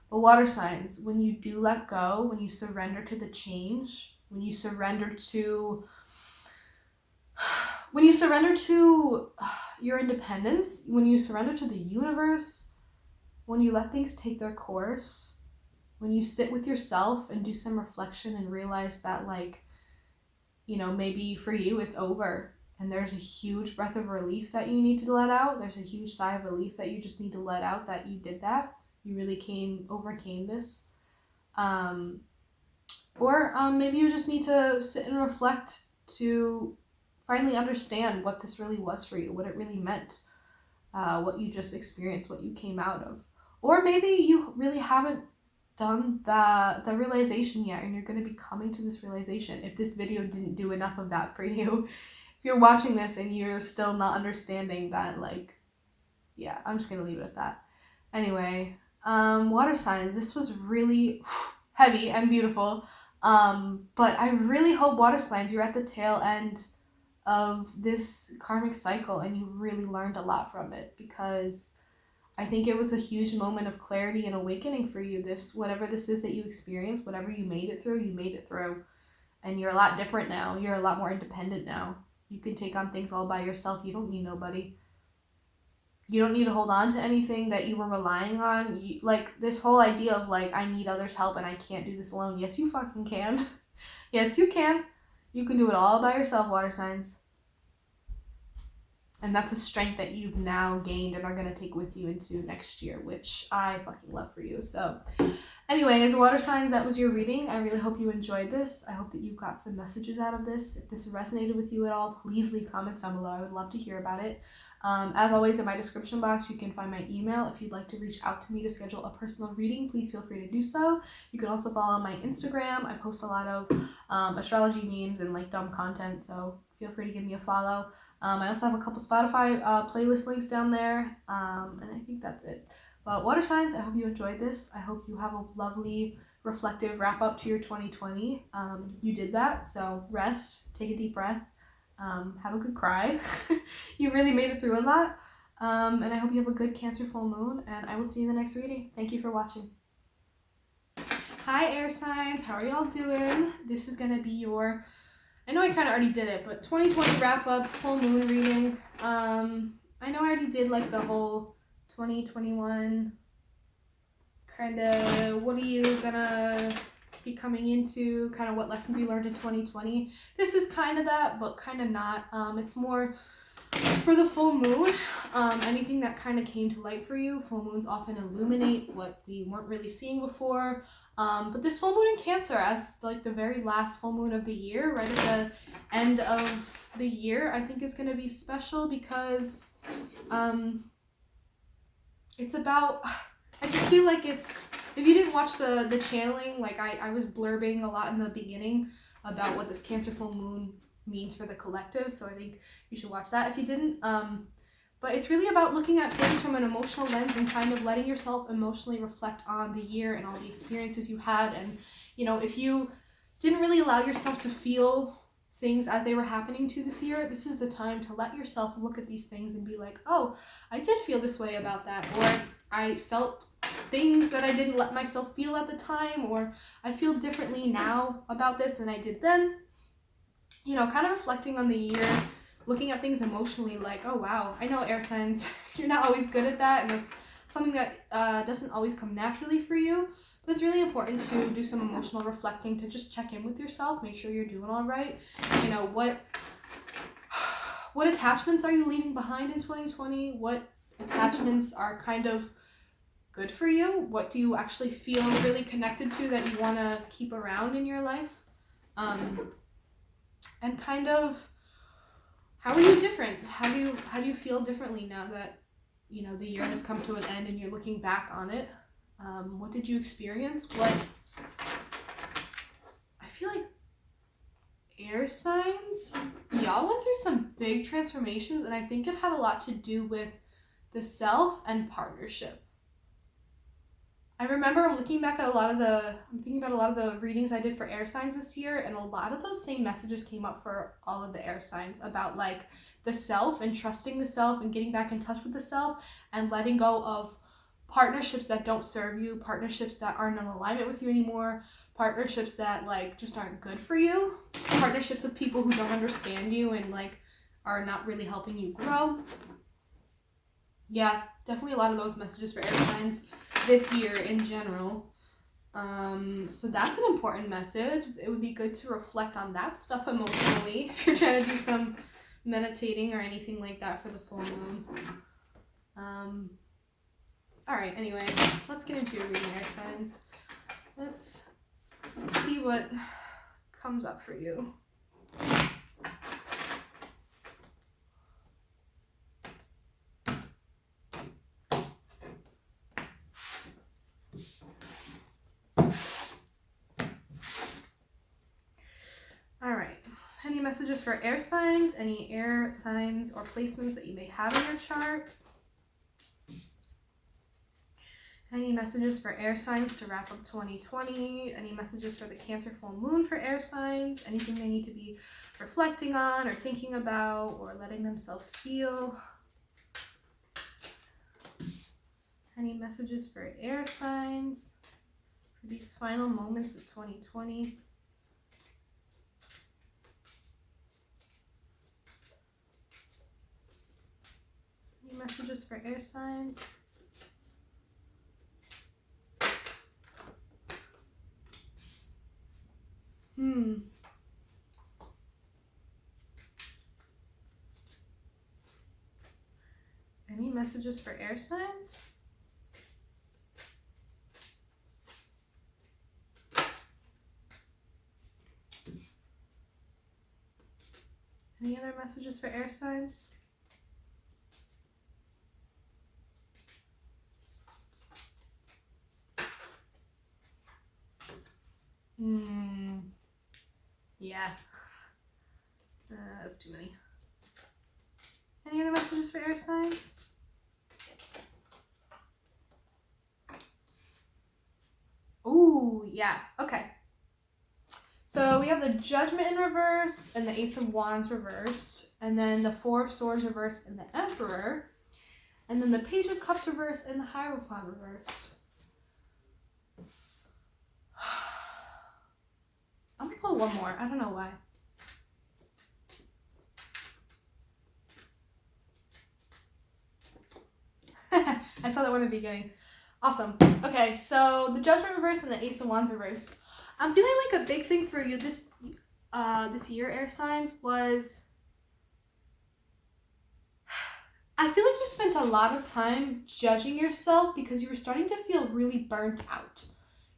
But water signs, when you do let go, when you surrender to the change, when you surrender to your independence, when you surrender to the universe, when you let things take their course, when you sit with yourself and do some reflection and realize that, like, you know, maybe for you it's over and there's a huge breath of relief that you need to let out. There's a huge sigh of relief that you just need to let out, that you did that. You really overcame this. Or maybe you just need to sit and reflect to finally understand what this really was for you, what it really meant, what you just experienced, what you came out of. Or maybe you really haven't done the realization yet, and you're going to be coming to this realization if this video didn't do enough of that for you. If you're watching this and you're still not understanding that, like, yeah, I'm just going to leave it at that. Anyway, water signs, this was really heavy and beautiful, but I really hope, water signs, you're at the tail end of this karmic cycle and you really learned a lot from it, because I think it was a huge moment of clarity and awakening for you. Whatever this is that you experienced, whatever you made it through, and you're a lot different now. You're a lot more independent now. You can take on things all by yourself. You don't need nobody. You don't need to hold on to anything that you were relying on. Like, this whole idea of, like, I need others' help and I can't do this alone. Yes, you fucking can. Yes, you can. You can do it all by yourself, water signs. And that's a strength that you've now gained and are going to take with you into next year, which I fucking love for you. So anyways, water signs, that was your reading. I really hope you enjoyed this. I hope that you got some messages out of this. If this resonated with you at all, please leave comments down below. I would love to hear about it. As always, in my description box, you can find my email. If you'd like to reach out to me to schedule a personal reading, please feel free to do so. You can also follow my Instagram. I post a lot of astrology memes and like dumb content, so feel free to give me a follow. I also have a couple Spotify playlist links down there, and I think that's it. But water signs, I hope you enjoyed this. I hope you have a lovely, reflective wrap up to your 2020. You did that, so rest, take a deep breath, have a good cry. You really made it through a lot, and I hope you have a good Cancer full moon, and I will see you in the next reading. Thank you for watching. Hi, air signs, how are y'all doing? This is going to be your, I know I kind of already did it, but 2020 wrap up, full moon reading. I know I already did like the whole 2021 kind of, what are you gonna be coming into, kind of what lessons you learned in 2020. This is kind of that, but kind of not. It's more For the full moon, anything that kind of came to light for you, full moons often illuminate what we weren't really seeing before. But this full moon in Cancer, as like the very last full moon of the year, right at the end of the year, I think is going to be special because it's about, I just feel like it's, if you didn't watch the channeling, like I was blurbing a lot in the beginning about what this Cancer full moon means for the collective, so I think you should watch that if you didn't. But it's really about looking at things from an emotional lens and kind of letting yourself emotionally reflect on the year and all the experiences you had. And, you know, if you didn't really allow yourself to feel things as they were happening to this year, this is the time to let yourself look at these things and be like, oh, I did feel this way about that, or I felt things that I didn't let myself feel at the time, or I feel differently now about this than I did then. You know, kind of reflecting on the year, looking at things emotionally, like, oh wow, I know air signs, you're not always good at that, and it's something that doesn't always come naturally for you, but it's really important to do some emotional reflecting, to just check in with yourself, make sure you're doing all right. You know, what attachments are you leaving behind in 2020? What attachments are kind of good for you? What do you actually feel really connected to that you want to keep around in your life? And kind of, how are you different? How do you feel differently now that, you know, the year has come to an end and you're looking back on it? What did you experience? I feel like air signs, y'all went through some big transformations, and I think it had a lot to do with the self and partnership. I remember looking back at I'm thinking about a lot of the readings I did for air signs this year, and a lot of those same messages came up for all of the air signs about like the self and trusting the self and getting back in touch with the self and letting go of partnerships that don't serve you, partnerships that aren't in alignment with you anymore, partnerships that like just aren't good for you, partnerships with people who don't understand you and like are not really helping you grow. Yeah, definitely a lot of those messages for air signs this year in general. So that's an important message. It would be good to reflect on that stuff emotionally if you're trying to do some meditating or anything like that for the full moon. Alright, anyway, let's get into your reading, air signs. Let's see what comes up for you. Any messages for air signs, any air signs or placements that you may have in your chart? Any messages for air signs to wrap up 2020? Any messages for the Cancer full moon for air signs? Anything they need to be reflecting on or thinking about or letting themselves feel? Any messages for air signs for these final moments of 2020? Any messages for air signs? Any messages for air signs? Any other messages for air signs? Yeah. That's too many. Any other messages for air signs? Ooh, yeah. Okay. So we have the Judgment in reverse and the Ace of Wands reversed, and then the Four of Swords reversed and the Emperor, and then the Page of Cups reversed and the Hierophant reversed. I'm gonna pull one more. I don't know why. I saw that one at the beginning. Awesome. Okay, so the Judgment reverse and the Ace of Wands reverse. I'm feeling like a big thing for you this year, air signs, was I feel like you spent a lot of time judging yourself because you were starting to feel really burnt out.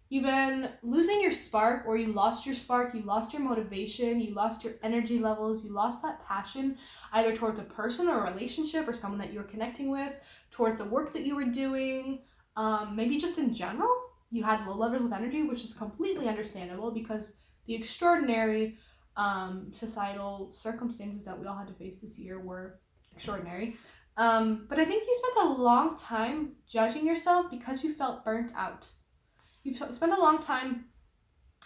You've been losing your spark, or you lost your spark, you lost your motivation, you lost your energy levels, you lost that passion either towards a person or a relationship or someone that you were connecting with, towards the work that you were doing, maybe just in general. You had low levels of energy, which is completely understandable because the extraordinary societal circumstances that we all had to face this year were extraordinary. But I think you spent a long time judging yourself because you felt burnt out. You spent a long time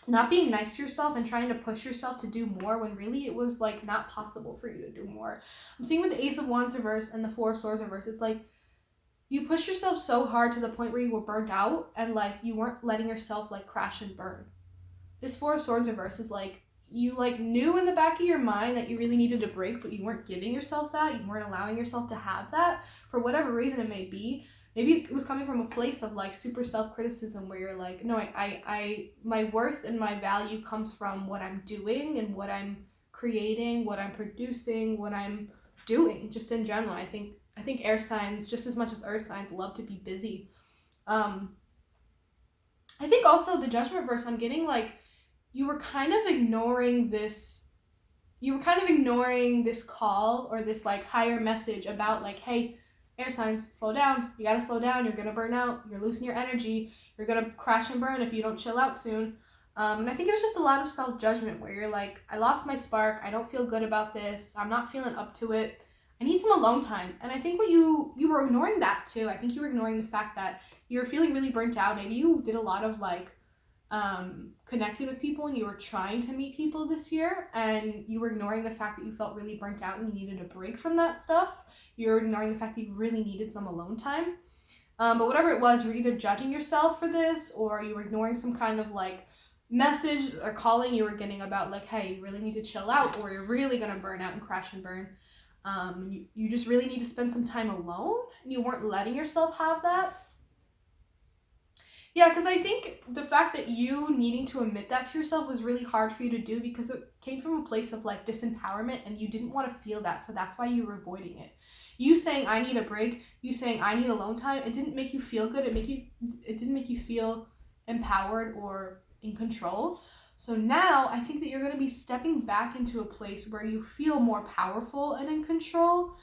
not being nice to yourself and trying to push yourself to do more when really it was like not possible for you to do more. I'm seeing with the Ace of Wands reverse and the Four of Swords reverse, it's like you pushed yourself so hard to the point where you were burnt out and like you weren't letting yourself like crash and burn. This Four of Swords reverse is like you like knew in the back of your mind that you really needed a break, but you weren't giving yourself that. You weren't allowing yourself to have that for whatever reason it may be. Maybe it was coming from a place of like super self-criticism where you're like, no, I my worth and my value comes from what I'm doing and what I'm creating, what I'm producing, what I'm doing just in general. I think air signs, just as much as earth signs, love to be busy. I think also the Judgment verse, I'm getting like you were kind of ignoring this call or this like higher message about like, hey, air signs, slow down. You gotta slow down. You're gonna burn out. You're losing your energy. You're gonna crash and burn if you don't chill out soon. And I think it was just a lot of self-judgment where you're like, I lost my spark. I don't feel good about this. I'm not feeling up to it. I need some alone time. And I think you were ignoring that too. I think you were ignoring the fact that you were feeling really burnt out. Maybe you did a lot of like connecting with people and you were trying to meet people this year and you were ignoring the fact that you felt really burnt out and you needed a break from that stuff. You're ignoring the fact that you really needed some alone time. But whatever it was, you're either judging yourself for this or you were ignoring some kind of like message or calling you were getting about like, hey, you really need to chill out or you're really going to burn out and crash and burn. You just really need to spend some time alone. You weren't letting yourself have that. Yeah, because I think the fact that you needing to admit that to yourself was really hard for you to do because it came from a place of like disempowerment and you didn't want to feel that. So that's why you were avoiding it. You saying, I need a break, you saying, I need alone time, it didn't make you feel good. It didn't make you feel empowered or in control. So now I think that you're going to be stepping back into a place where you feel more powerful and in control.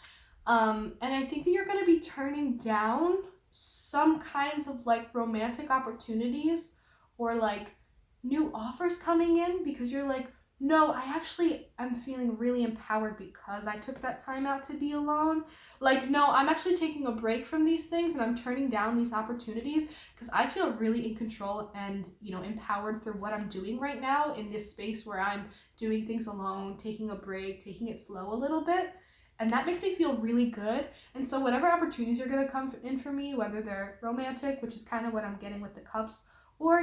And I think that you're going to be turning down some kinds of like romantic opportunities or like new offers coming in because you're like, no, I actually am feeling really empowered because I took that time out to be alone. Like, no, I'm actually taking a break from these things and I'm turning down these opportunities because I feel really in control and, empowered through what I'm doing right now in this space where I'm doing things alone, taking a break, taking it slow a little bit. And that makes me feel really good. And so whatever opportunities are going to come in for me, whether they're romantic, which is kind of what I'm getting with the cups, or,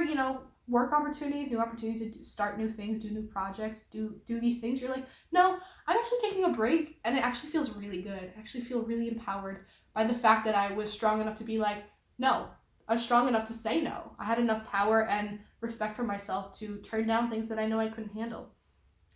work opportunities, new opportunities to start new things, do new projects, do these things. You're like, no, I'm actually taking a break and it actually feels really good. I actually feel really empowered by the fact that I was strong enough to be like, no. I was strong enough to say no. I had enough power and respect for myself to turn down things that I know I couldn't handle.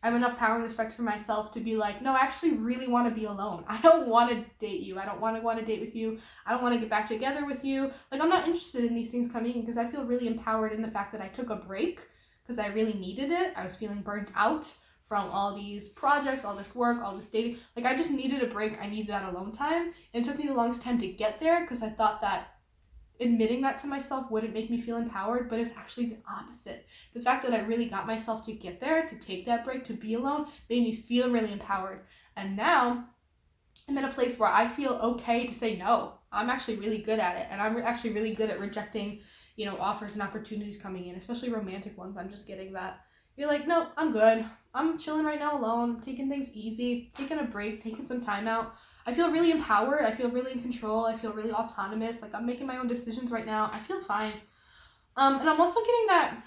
I have enough power and respect for myself to be like, no, I actually really want to be alone. I don't want to date you. I don't want to date with you. I don't want to get back together with you. Like, I'm not interested in these things coming in because I feel really empowered in the fact that I took a break because I really needed it. I was feeling burnt out from all these projects, all this work, all this dating. Like, I just needed a break. I needed that alone time. And it took me the longest time to get there because I thought that admitting that to myself wouldn't make me feel empowered, but it's actually the opposite. The fact that I really got myself to get there, to take that break, to be alone, made me feel really empowered. And now I'm in a place where I feel okay to say no. I'm actually really good at it. And I'm actually really good at rejecting, offers and opportunities coming in, especially romantic ones. I'm just getting that. You're like, no, I'm good. I'm chilling right now alone, taking things easy, taking a break, taking some time out. I feel really empowered. I feel really in control. I feel really autonomous. Like, I'm making my own decisions right now. I feel fine. And I'm also getting that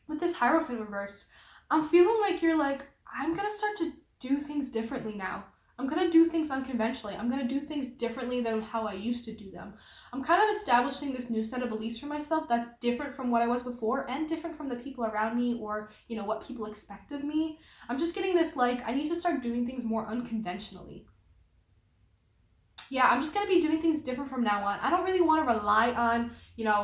with this Hierophant reverse. I'm feeling like you're like, I'm going to start to do things differently now. I'm going to do things unconventionally. I'm going to do things differently than how I used to do them. I'm kind of establishing this new set of beliefs for myself that's different from what I was before and different from the people around me or, what people expect of me. I'm just getting this, like, I need to start doing things more unconventionally. yeah, I'm just going to be doing things different from now on. I don't really want to rely on,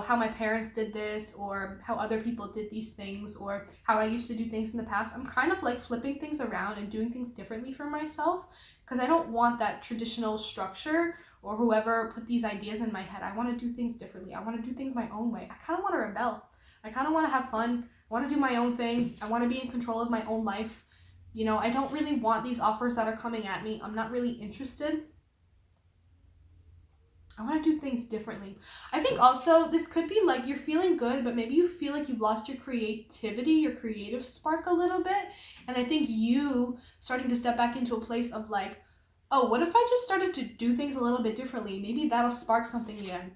how my parents did this or how other people did these things or how I used to do things in the past. I'm kind of like flipping things around and doing things differently for myself because I don't want that traditional structure or whoever put these ideas in my head. I want to do things differently. I want to do things my own way. I kind of want to rebel. I kind of want to have fun. I want to do my own thing. I want to be in control of my own life. I don't really want these offers that are coming at me. I'm not really interested. I want to do things differently. I think also this could be like you're feeling good, but maybe you feel like you've lost your creativity, your creative spark a little bit. And I think you starting to step back into a place of like, oh, what if I just started to do things a little bit differently? Maybe that'll spark something again.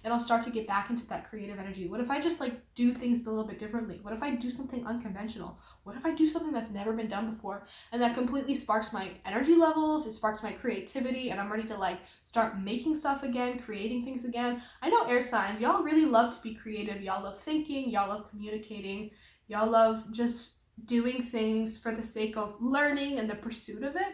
And I'll start to get back into that creative energy. What if I just like do things a little bit differently? What if I do something unconventional? What if I do something that's never been done before? And that completely sparks my energy levels. It sparks my creativity and I'm ready to like start making stuff again, creating things again. I know air signs, y'all really love to be creative. Y'all love thinking, y'all love communicating, y'all love just doing things for the sake of learning and the pursuit of it.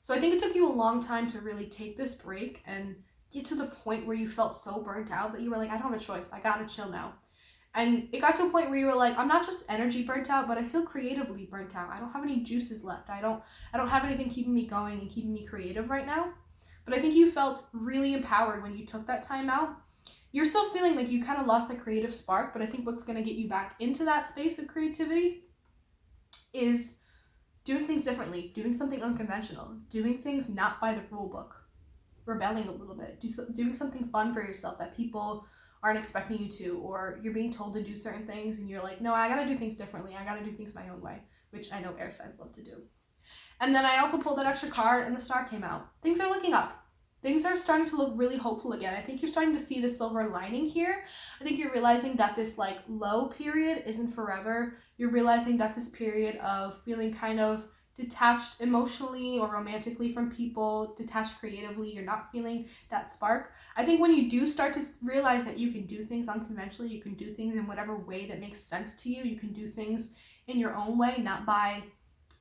So I think it took you a long time to really take this break and get to the point where you felt so burnt out that you were like, I don't have a choice. I gotta chill now. And it got to a point where you were like, I'm not just energy burnt out, but I feel creatively burnt out. I don't have any juices left. I don't have anything keeping me going and keeping me creative right now. But I think you felt really empowered when you took that time out. You're still feeling like you kind of lost that creative spark, but I think what's going to get you back into that space of creativity is doing things differently, doing something unconventional, doing things not by the rule book, rebelling a little bit, doing something fun for yourself that people aren't expecting you to, or you're being told to do certain things and you're like, no, I gotta do things differently. I gotta do things my own way, which I know air signs love to do. And then I also pulled that extra card and the star came out. Things are looking up. Things are starting to look really hopeful again. I think you're starting to see the silver lining here. I think you're realizing that this like low period isn't forever. You're realizing that this period of feeling kind of detached emotionally or romantically from people, detached creatively, you're not feeling that spark. I think when you do start to realize that you can do things unconventionally, you can do things in whatever way that makes sense to you, you can do things in your own way, not by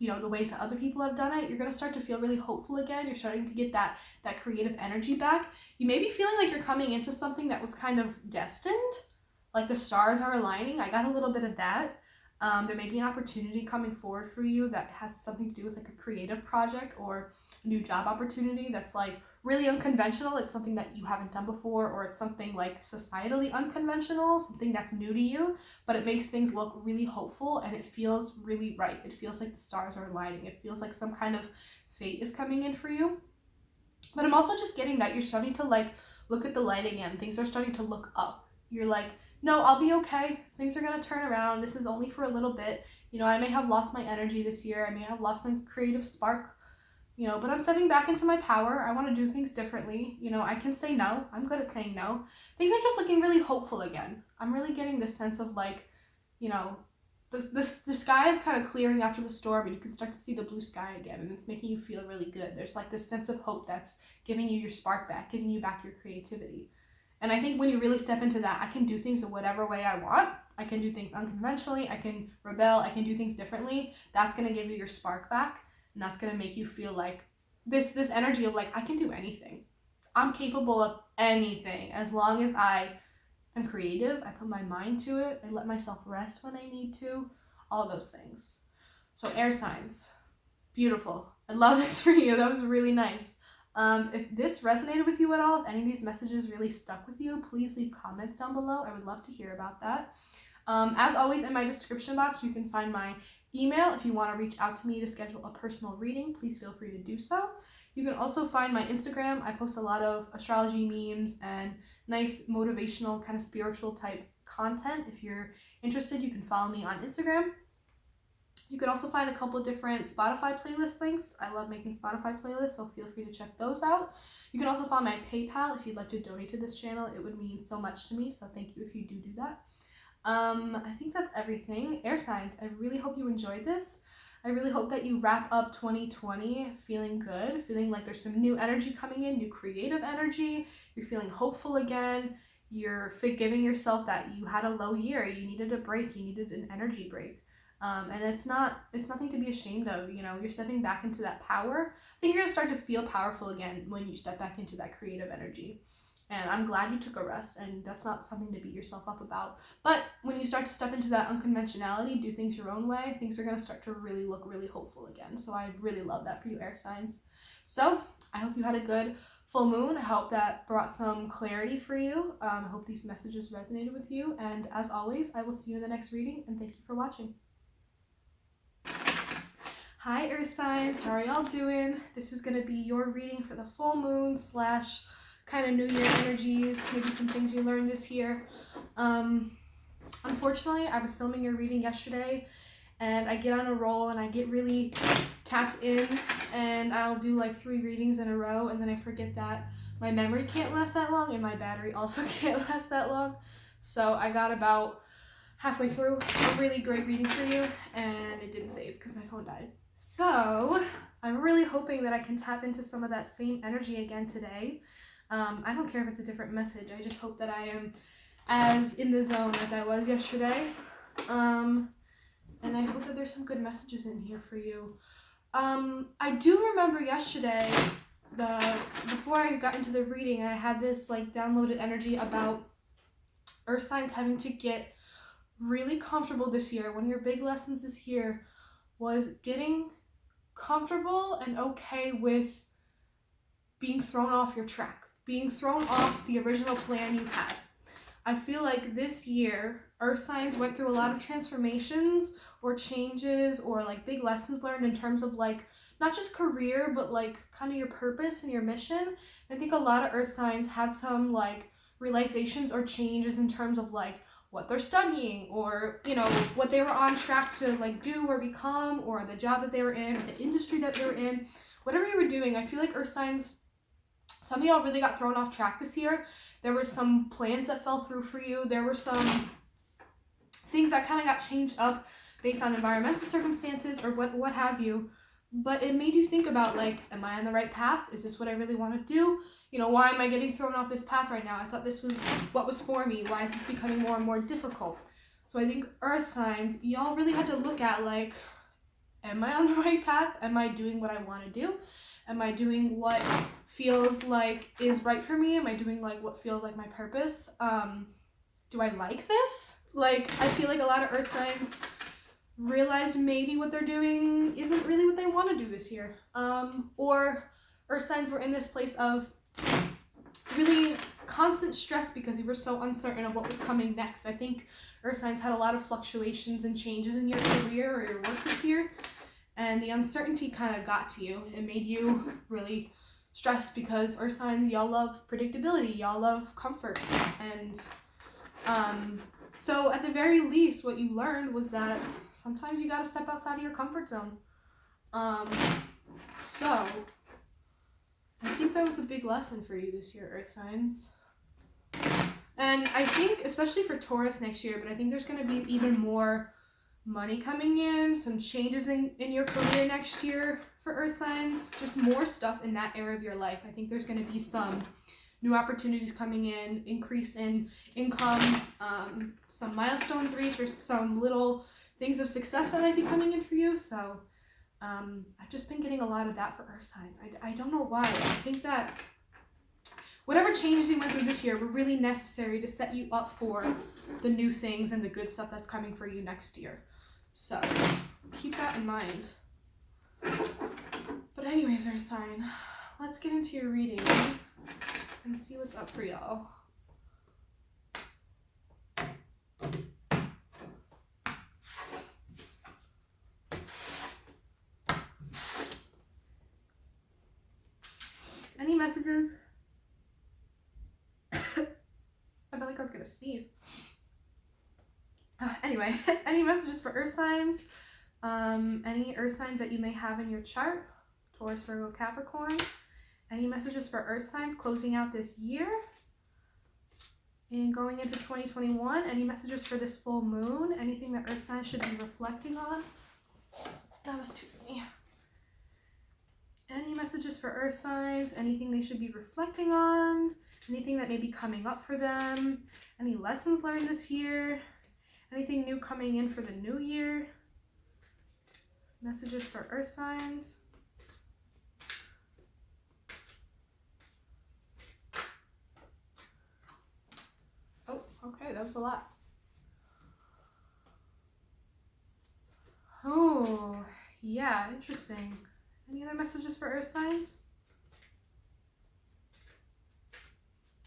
the ways that other people have done it, you're going to start to feel really hopeful again. You're starting to get that creative energy back. You may be feeling like you're coming into something that was kind of destined, like the stars are aligning. I got a little bit of that. There may be an opportunity coming forward for you that has something to do with like a creative project or a new job opportunity that's like really unconventional. It's something that you haven't done before, or it's something like societally unconventional, something that's new to you, but it makes things look really hopeful and it feels really right. It feels like the stars are aligning. It feels like some kind of fate is coming in for you. But I'm also just getting that you're starting to like look at the light again. Things are starting to look up. You're like, no, I'll be okay. Things are going to turn around. This is only for a little bit. I may have lost my energy this year. I may have lost some creative spark, but I'm stepping back into my power. I want to do things differently. I can say no. I'm good at saying no. Things are just looking really hopeful again. I'm really getting this sense of like, the sky is kind of clearing after the storm and you can start to see the blue sky again and it's making you feel really good. There's like this sense of hope that's giving you your spark back, giving you back your creativity. And I think when you really step into that, I can do things in whatever way I want. I can do things unconventionally. I can rebel. I can do things differently. That's going to give you your spark back. And that's going to make you feel like this energy of like, I can do anything. I'm capable of anything as long as I am creative. I put my mind to it. I let myself rest when I need to. All those things. So air signs. Beautiful. I love this for you. That was really nice. If this resonated with you at all, if any of these messages really stuck with you, please leave comments down below. I would love to hear about that. As always, in my description box, you can find my email. If you want to reach out to me to schedule a personal reading, please feel free to do so. You can also find my Instagram. I post a lot of astrology memes and nice motivational kind of spiritual type content. If you're interested, you can follow me on Instagram. You can also find a couple different Spotify playlist links. I love making Spotify playlists, so feel free to check those out. You can also find my PayPal if you'd like to donate to this channel. It would mean so much to me, so thank you if you do that. I think that's everything. Air signs, I really hope you enjoyed this. I really hope that you wrap up 2020 feeling good, feeling like there's some new energy coming in, new creative energy. You're feeling hopeful again. You're forgiving yourself that you had a low year. You needed a break. You needed an energy break. And it's nothing to be ashamed of. You know, you're stepping back into that power. I think you're gonna start to feel powerful again when you step back into that creative energy. And I'm glad you took a rest, and that's not something to beat yourself up about. But when you start to step into that unconventionality, do things your own way, things are gonna start to really look really hopeful again. So I really love that for you, air signs. So I hope you had a good full moon. I hope that brought some clarity for you. I hope these messages resonated with you. And as always, I will see you in the next reading, and thank you for watching. Hi Earth signs, how are y'all doing? This is going to be your reading for the full moon / kind of New Year energies, maybe some things you learned this year. Unfortunately, I was filming your reading yesterday, and I get on a roll and I get really tapped in, and I'll do like 3 readings in a row, and then I forget that my memory can't last that long and my battery also can't last that long. So I got about halfway through a really great reading for you, and it didn't save because my phone died. So I'm really hoping that I can tap into some of that same energy again today. I don't care if it's a different message. I just hope that I am as in the zone as I was yesterday. And I hope that there's some good messages in here for you. I do remember yesterday, before I got into the reading, I had this like downloaded energy about Earth signs having to get really comfortable this year. One of your big lessons this year was getting comfortable and okay with being thrown off your track, being thrown off the original plan you had. I feel like this year, Earth signs went through a lot of transformations or changes or like big lessons learned in terms of like not just career, but like kind of your purpose and your mission. I think a lot of Earth signs had some like realizations or changes in terms of like what they're studying, or you know what they were on track to like do or become, or the job that they were in, or the industry that they were in, whatever you were doing. I feel like Earth signs, some of y'all really got thrown off track this year. There were some plans that fell through for you. There were some things that kind of got changed up based on environmental circumstances or what have you. But it made you think about like, am I on the right path? Is this what I really want to do? You know, why am I getting thrown off this path right now? I thought this was what was for me. Why is this becoming more and more difficult? So I think Earth signs, y'all really had to look at like, am I on the right path? Am I doing what I want to do? Am I doing what feels like is right for me? Am I doing like what feels like my purpose? Do I like this? Like, I feel like a lot of Earth signs realize maybe what they're doing isn't really what they want to do this year. Or Earth signs were in this place of really constant stress because you were so uncertain of what was coming next. I think Earth signs had a lot of fluctuations and changes in your career or your work this year, and the uncertainty kind of got to you. It made you really stressed because Earth signs, y'all love predictability, y'all love comfort, and so at the very least, what you learned was that sometimes you gotta step outside of your comfort zone. So I think that was a big lesson for you this year, Earth signs. And I think, especially for Taurus next year, but I think there's gonna be even more money coming in, some changes in your career next year for Earth signs, just more stuff in that area of your life. I think there's gonna be some new opportunities coming in, increase in income, some milestones reached, or some little things of success that might be coming in for you. So I've just been getting a lot of that for Earth signs. I don't know why. I think that whatever changes you went through this year were really necessary to set you up for the new things and the good stuff that's coming for you next year. So keep that in mind. But anyways, Earth sign, let's get into your reading and see what's up for y'all. Any messages? I felt like I was gonna sneeze. Anyway, any messages for Earth signs? Any Earth signs that you may have in your chart? Taurus, Virgo, Capricorn. Any messages for Earth signs closing out this year and going into 2021? Any messages for this full moon? Anything that Earth signs should be reflecting on? That was too many. Any messages for Earth signs? Anything they should be reflecting on? Anything that may be coming up for them? Any lessons learned this year? Anything new coming in for the new year? Messages for earth signs. Oh, okay, that was a lot. Oh, yeah, interesting. Any other messages for earth signs?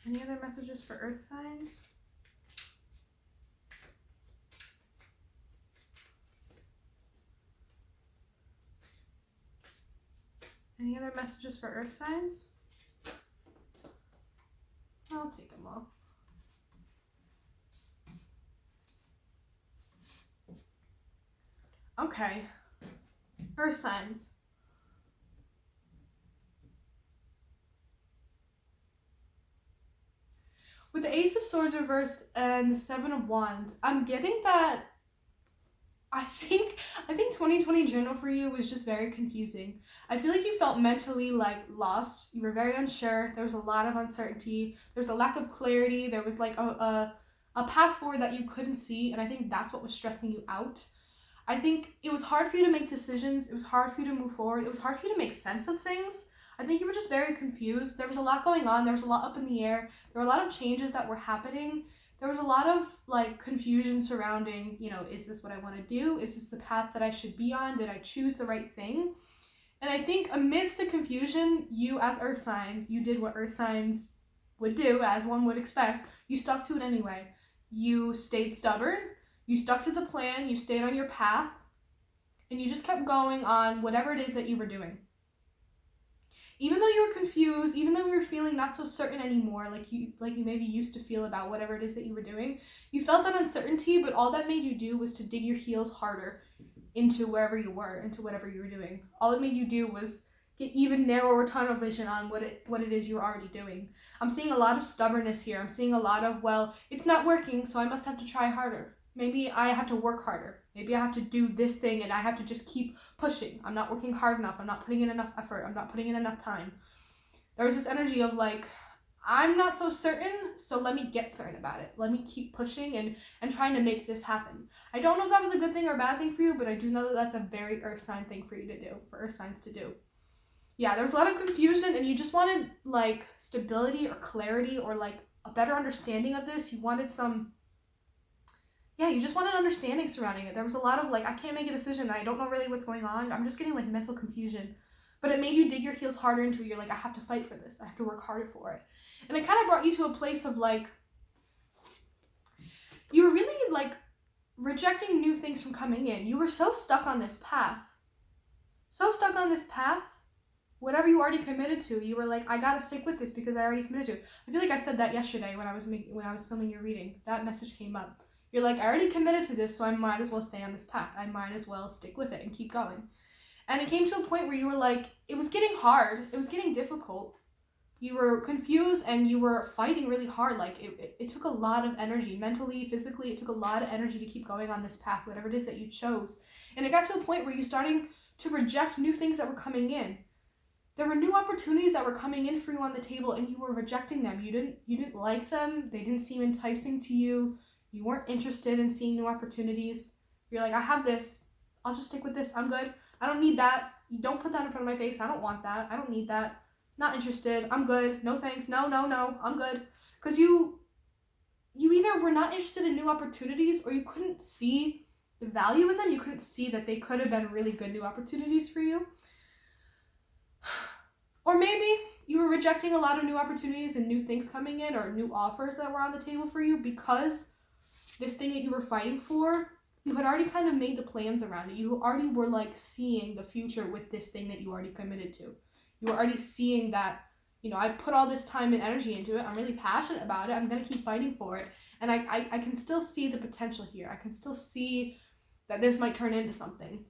Any other messages for earth signs? Any other messages for earth signs? I'll take them all. Okay. Earth signs. With the Ace of Swords reversed and the Seven of Wands, I'm getting that I think 2020 journal for you was just very confusing. I feel like you felt mentally like lost. You were very unsure. There was a lot of uncertainty. There was a lack of clarity. There was like a path forward that you couldn't see, and I think that's what was stressing you out. I think it was hard for you to make decisions. It was hard for you to move forward. It was hard for you to make sense of things. I think you were just very confused. There was a lot going on. There was a lot up in the air. There were a lot of changes that were happening. There was a lot of like confusion surrounding, is this what I want to do? Is this the path that I should be on? Did I choose the right thing? And I think amidst the confusion, you as earth signs, you did what earth signs would do, as one would expect. You stuck to it anyway. You stayed stubborn. You stuck to the plan. You stayed on your path. And you just kept going on whatever it is that you were doing. Even though you were confused, even though you were feeling not so certain anymore, like you maybe used to feel about whatever it is that you were doing, you felt that uncertainty, but all that made you do was to dig your heels harder into wherever you were, into whatever you were doing. All it made you do was get even narrower tunnel vision on what it is you were already doing. I'm seeing a lot of stubbornness here. I'm seeing a lot of, well, it's not working, so I must have to try harder. Maybe I have to work harder. Maybe I have to do this thing and I have to just keep pushing. I'm not working hard enough. I'm not putting in enough effort. I'm not putting in enough time. There was this energy of like, I'm not so certain, so let me get certain about it. Let me keep pushing and trying to make this happen. I don't know if that was a good thing or a bad thing for you, but I do know that that's a very earth sign thing for you to do, for earth signs to do. Yeah, there was a lot of confusion and you just wanted like stability or clarity or like a better understanding of this. You wanted you just wanted understanding surrounding it. There was a lot of like, I can't make a decision. I don't know really what's going on. I'm just getting like mental confusion. But it made you dig your heels harder into it. You're like, I have to fight for this. I have to work harder for it. And it kind of brought you to a place of like, you were really like rejecting new things from coming in. You were so stuck on this path. Whatever you already committed to, you were like, I gotta stick with this because I already committed to it. I feel like I said that yesterday when I was filming your reading. That message came up. You're like, I already committed to this, so I might as well stay on this path. I might as well stick with it and keep going. And it came to a point where you were like, it was getting hard. It was getting difficult. You were confused and you were fighting really hard. Like it took a lot of energy, mentally, physically. It took a lot of energy to keep going on this path, whatever it is that you chose. And it got to a point where you're starting to reject new things that were coming in. There were new opportunities that were coming in for you on the table and you were rejecting them. You didn't like them. They didn't seem enticing to you. You weren't interested in seeing new opportunities. You're like, I have this. I'll just stick with this. I'm good. I don't need that. You don't put that in front of my face. I don't want that. I don't need that. Not interested. I'm good. No thanks. No. I'm good. Because you either were not interested in new opportunities or you couldn't see the value in them. You couldn't see that they could have been really good new opportunities for you. Or maybe you were rejecting a lot of new opportunities and new things coming in or new offers that were on the table for you because this thing that you were fighting for, you had already kind of made the plans around it. You already were like seeing the future with this thing that you already committed to. You were already seeing that, I put all this time and energy into it. I'm really passionate about it. I'm going to keep fighting for it. And I can still see the potential here. I can still see that this might turn into something.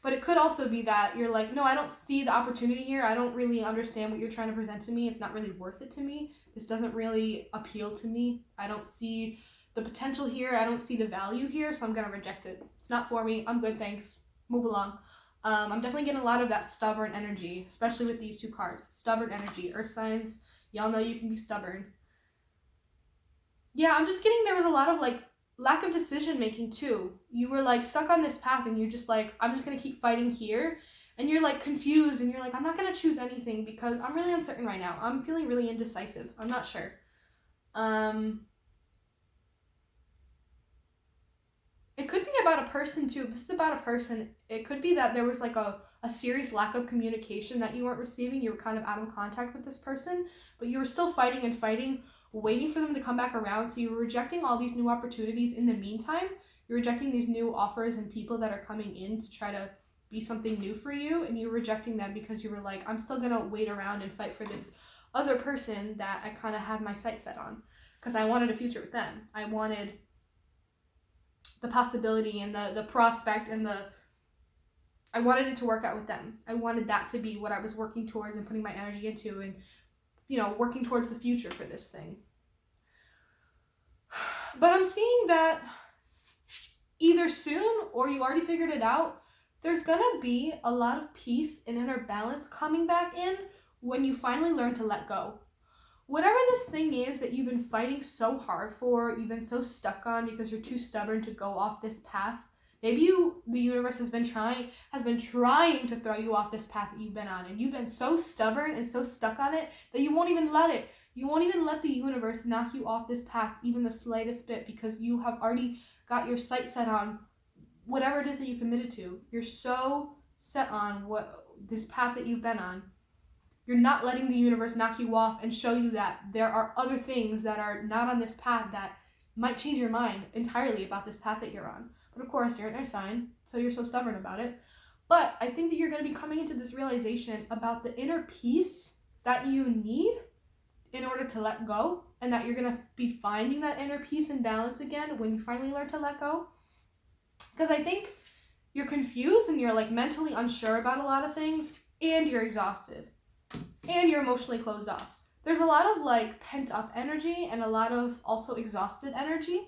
But it could also be that you're like, no, I don't see the opportunity here. I don't really understand what you're trying to present to me. It's not really worth it to me. This doesn't really appeal to me. I don't see the potential here. I don't see the value here, so I'm going to reject it. It's not for me. I'm good, thanks. Move along. I'm definitely getting a lot of that stubborn energy, especially with these two cards. Stubborn energy. Earth signs, y'all know you can be stubborn. Yeah, I'm just getting there was a lot of like lack of decision making too. You were like stuck on this path and you're just like, I'm just gonna keep fighting here. And you're like confused and you're like, I'm not gonna choose anything because I'm really uncertain right now. I'm feeling really indecisive. I'm not sure. It could be about a person too. If this is about a person, it could be that there was like a serious lack of communication that you weren't receiving. You were kind of out of contact with this person, but you were still fighting and fighting, waiting for them to come back around. So you were rejecting all these new opportunities in the meantime. You're rejecting these new offers and people that are coming in to try to be something new for you, and you're rejecting them because you were like, I'm still gonna wait around and fight for this other person that I kind of had my sights set on because I wanted a future with them. I wanted the possibility and the prospect and I wanted it to work out with them. I wanted that to be what I was working towards and putting my energy into and, working towards the future for this thing. But I'm seeing that either soon or you already figured it out, there's gonna be a lot of peace and inner balance coming back in when you finally learn to let go. Whatever this thing is that you've been fighting so hard for, you've been so stuck on because you're too stubborn to go off this path. Maybe the universe has been trying to throw you off this path that you've been on, and you've been so stubborn and so stuck on it that you won't even let it. You won't even let the universe knock you off this path even the slightest bit because you have already got your sight set on whatever it is that you committed to. You're so set on this path that you've been on. You're not letting the universe knock you off and show you that there are other things that are not on this path that might change your mind entirely about this path that you're on. But of course, you're an air sign, so you're so stubborn about it. But I think that you're going to be coming into this realization about the inner peace that you need in order to let go, and that you're going to be finding that inner peace and balance again when you finally learn to let go. Because I think you're confused and you're like mentally unsure about a lot of things, and you're exhausted. And you're emotionally closed off. There's a lot of like pent up energy and a lot of also exhausted energy.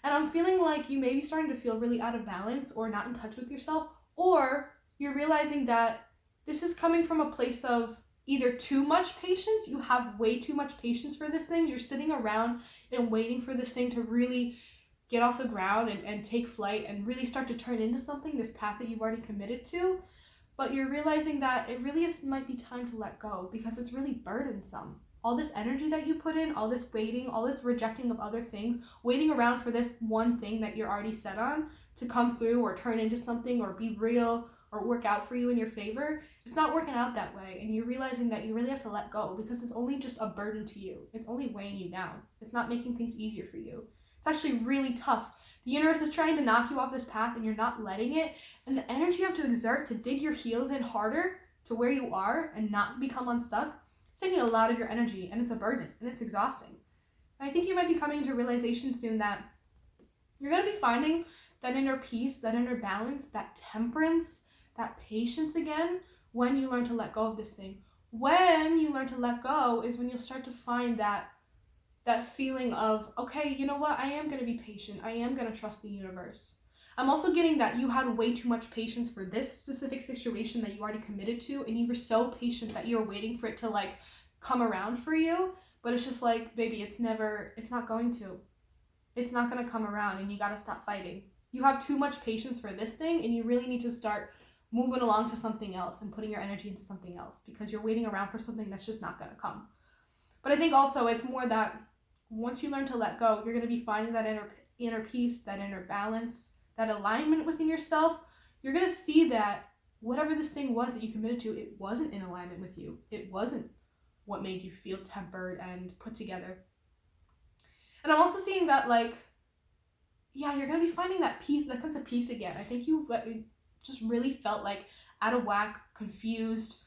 And I'm feeling like you may be starting to feel really out of balance or not in touch with yourself, or you're realizing that this is coming from a place of either too much patience. You have way too much patience for this thing. You're sitting around and waiting for this thing to really get off the ground and take flight and really start to turn into something, this path that you've already committed to. But you're realizing that it really might be time to let go because it's really burdensome. All this energy that you put in, all this waiting, all this rejecting of other things, waiting around for this one thing that you're already set on to come through or turn into something or be real or work out for you in your favor, it's not working out that way. And you're realizing that you really have to let go because it's only just a burden to you. It's only weighing you down. It's not making things easier for you. It's actually really tough. The universe is trying to knock you off this path and you're not letting it. And the energy you have to exert to dig your heels in harder to where you are and not become unstuck, it's taking a lot of your energy and it's a burden and it's exhausting. And I think you might be coming to a realization soon that you're going to be finding that inner peace, that inner balance, that temperance, that patience again when you learn to let go of this thing. When you learn to let go is when you'll start to find that feeling of, okay, you know what, I am going to be patient. I am going to trust the universe. I'm also getting that you had way too much patience for this specific situation that you already committed to, and you were so patient that you were waiting for it to like come around for you, but it's just like, baby, it's not going to. It's not going to come around, and you got to stop fighting. You have too much patience for this thing, and you really need to start moving along to something else and putting your energy into something else because you're waiting around for something that's just not going to come. But I think also it's more that once you learn to let go, you're going to be finding that inner peace, that inner balance, that alignment within yourself. You're going to see that whatever this thing was that you committed to, it wasn't in alignment with you. It wasn't what made you feel tempered and put together. And I'm also seeing that, like, yeah, you're going to be finding that peace, that sense of peace again. I think you just really felt like out of whack, confused,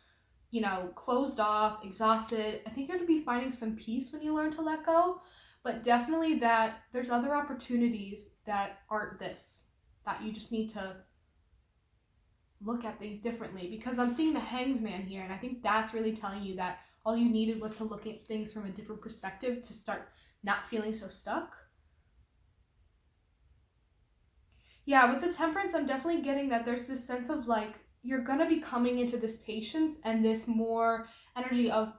closed off, exhausted. I think you're going to be finding some peace when you learn to let go, but definitely that there's other opportunities that aren't this, that you just need to look at things differently, because I'm seeing the Hanged Man here, and I think that's really telling you that all you needed was to look at things from a different perspective to start not feeling so stuck. Yeah, with the Temperance, I'm definitely getting that there's this sense of like, you're going to be coming into this patience and this more energy of,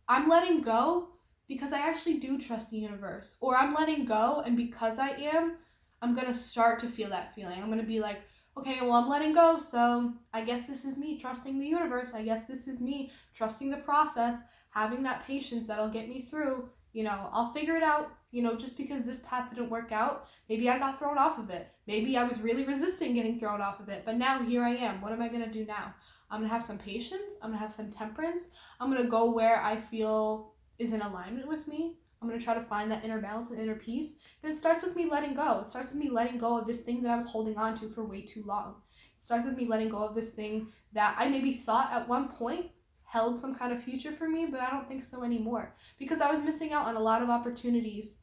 I'm letting go because I actually do trust the universe, or I'm letting go and because I am, I'm going to start to feel that feeling. I'm going to be like, okay, well, I'm letting go, so I guess this is me trusting the universe. I guess this is me trusting the process, having that patience that'll get me through. I'll figure it out. Just because this path didn't work out, maybe I got thrown off of it. Maybe I was really resisting getting thrown off of it, but now here I am. What am I going to do now? I'm going to have some patience. I'm going to have some temperance. I'm going to go where I feel is in alignment with me. I'm going to try to find that inner balance and inner peace. And it starts with me letting go. It starts with me letting go of this thing that I was holding on to for way too long. It starts with me letting go of this thing that I maybe thought at one point held some kind of future for me, but I don't think so anymore. Because I was missing out on a lot of opportunities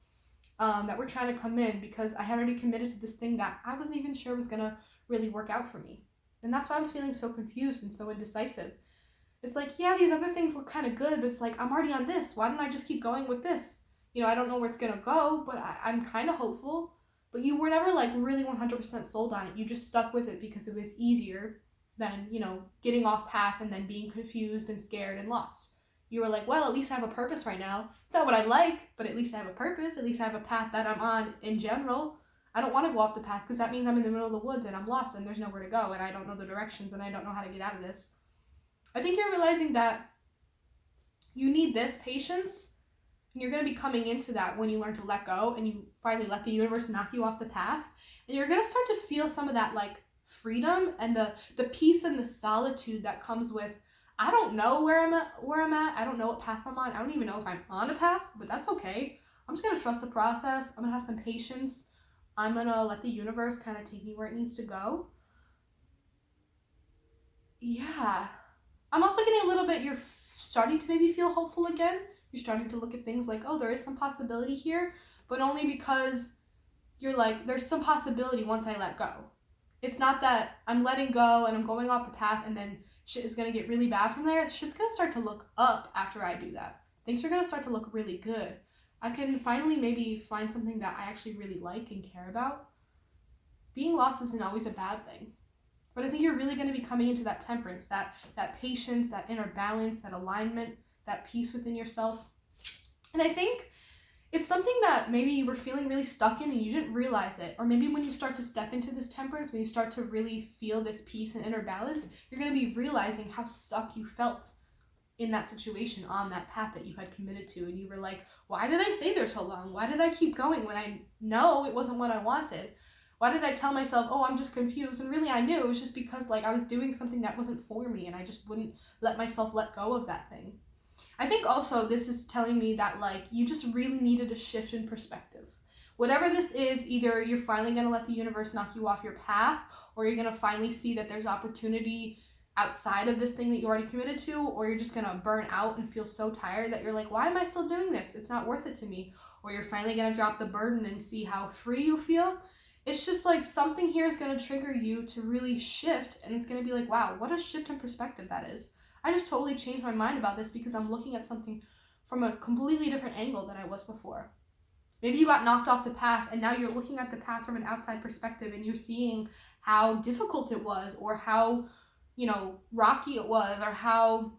that were trying to come in because I had already committed to this thing that I wasn't even sure was going to really work out for me. And that's why I was feeling so confused and so indecisive. It's like, yeah, these other things look kind of good, but it's like, I'm already on this. Why don't I just keep going with this? I don't know where it's going to go, but I'm kind of hopeful. But you were never like really 100% sold on it. You just stuck with it because it was easier than, getting off path and then being confused and scared and lost. You were like, well, at least I have a purpose right now. It's not what I like, but at least I have a purpose. At least I have a path that I'm on in general. I don't want to go off the path because that means I'm in the middle of the woods and I'm lost and there's nowhere to go and I don't know the directions and I don't know how to get out of this. I think you're realizing that you need this patience. And you're going to be coming into that when you learn to let go and you finally let the universe knock you off the path. And you're going to start to feel some of that like freedom and the peace and the solitude that comes with, I don't know where I'm at. I don't know what path I'm on. I don't even know if I'm on a path, but that's okay. I'm just going to trust the process. I'm going to have some patience. I'm going to let the universe kind of take me where it needs to go. Yeah. I'm also getting a little bit, you're starting to maybe feel hopeful again. You're starting to look at things like, oh, there is some possibility here, but only because you're like, there's some possibility once I let go. It's not that I'm letting go and I'm going off the path and then shit is going to get really bad from there. Shit's going to start to look up after I do that. Things are going to start to look really good. I can finally maybe find something that I actually really like and care about. Being lost isn't always a bad thing. But I think you're really going to be coming into that temperance, that patience, that inner balance, that alignment, that peace within yourself. And I think it's something that maybe you were feeling really stuck in and you didn't realize it. Or maybe when you start to step into this temperance, when you start to really feel this peace and inner balance, you're going to be realizing how stuck you felt in that situation on that path that you had committed to. And you were like, why did I stay there so long? Why did I keep going when I know it wasn't what I wanted? Why did I tell myself, oh, I'm just confused? And really I knew it was just because like I was doing something that wasn't for me and I just wouldn't let myself let go of that thing. I think also this is telling me that like you just really needed a shift in perspective. Whatever this is, either you're finally going to let the universe knock you off your path, or you're going to finally see that there's opportunity outside of this thing that you already committed to, or you're just going to burn out and feel so tired that you're like, why am I still doing this? It's not worth it to me. Or you're finally going to drop the burden and see how free you feel. It's just like something here is going to trigger you to really shift, and it's going to be like, wow, what a shift in perspective that is. I just totally changed my mind about this because I'm looking at something from a completely different angle than I was before. Maybe you got knocked off the path and now you're looking at the path from an outside perspective and you're seeing how difficult it was, or how, rocky it was, or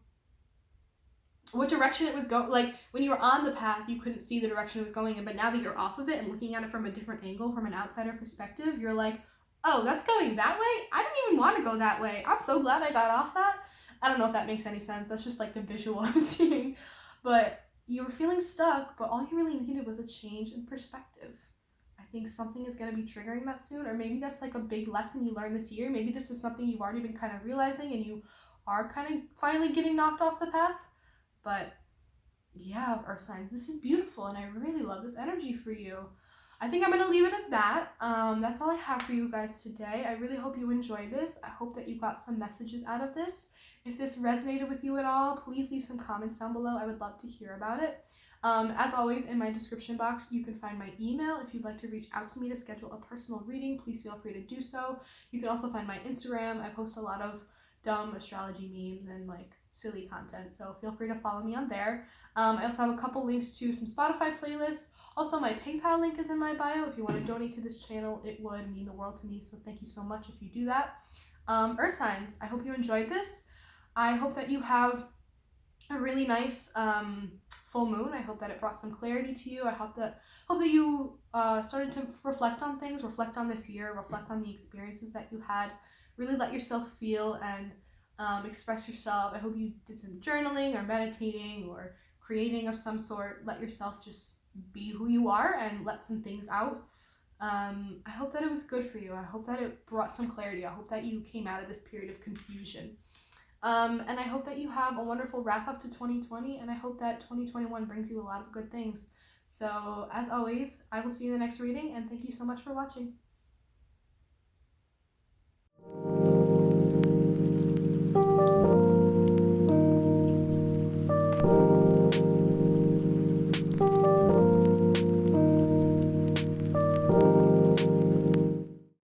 what direction it was going. Like when you were on the path, you couldn't see the direction it was going in, but now that you're off of it and looking at it from a different angle, from an outsider perspective, you're like, oh, that's going that way? I didn't even want to go that way. I'm so glad I got off that. I don't know if that makes any sense. That's just like the visual I'm seeing. But you were feeling stuck, but all you really needed was a change in perspective. I think something is going to be triggering that soon, or maybe that's like a big lesson you learned this year. Maybe this is something you've already been kind of realizing and you are kind of finally getting knocked off the path. But yeah, Earth signs, this is beautiful and I really love this energy for you. I think I'm going to leave it at that. That's all I have for you guys today. I really hope you enjoy this. I hope that you got some messages out of this. If this resonated with you at all, please leave some comments down below. I would love to hear about it. As always, in my description box, you can find my email. If you'd like to reach out to me to schedule a personal reading, please feel free to do so. You can also find my Instagram. I post a lot of dumb astrology memes and like silly content, so feel free to follow me on there. I also have a couple links to some Spotify playlists. Also, my PayPal link is in my bio. If you want to donate to this channel, it would mean the world to me, so thank you so much if you do that. Earth signs, I hope you enjoyed this. I hope that you have a really nice full moon. I hope that it brought some clarity to you. I hope that you started to reflect on things, reflect on this year, reflect on the experiences that you had. Really let yourself feel and express yourself. I hope you did some journaling or meditating or creating of some sort. Let yourself just be who you are and let some things out. I hope that it was good for you. I hope that it brought some clarity. I hope that you came out of this period of confusion. And I hope that you have a wonderful wrap up to 2020, and I hope that 2021 brings you a lot of good things. So, as always, I will see you in the next reading, and thank you so much for watching.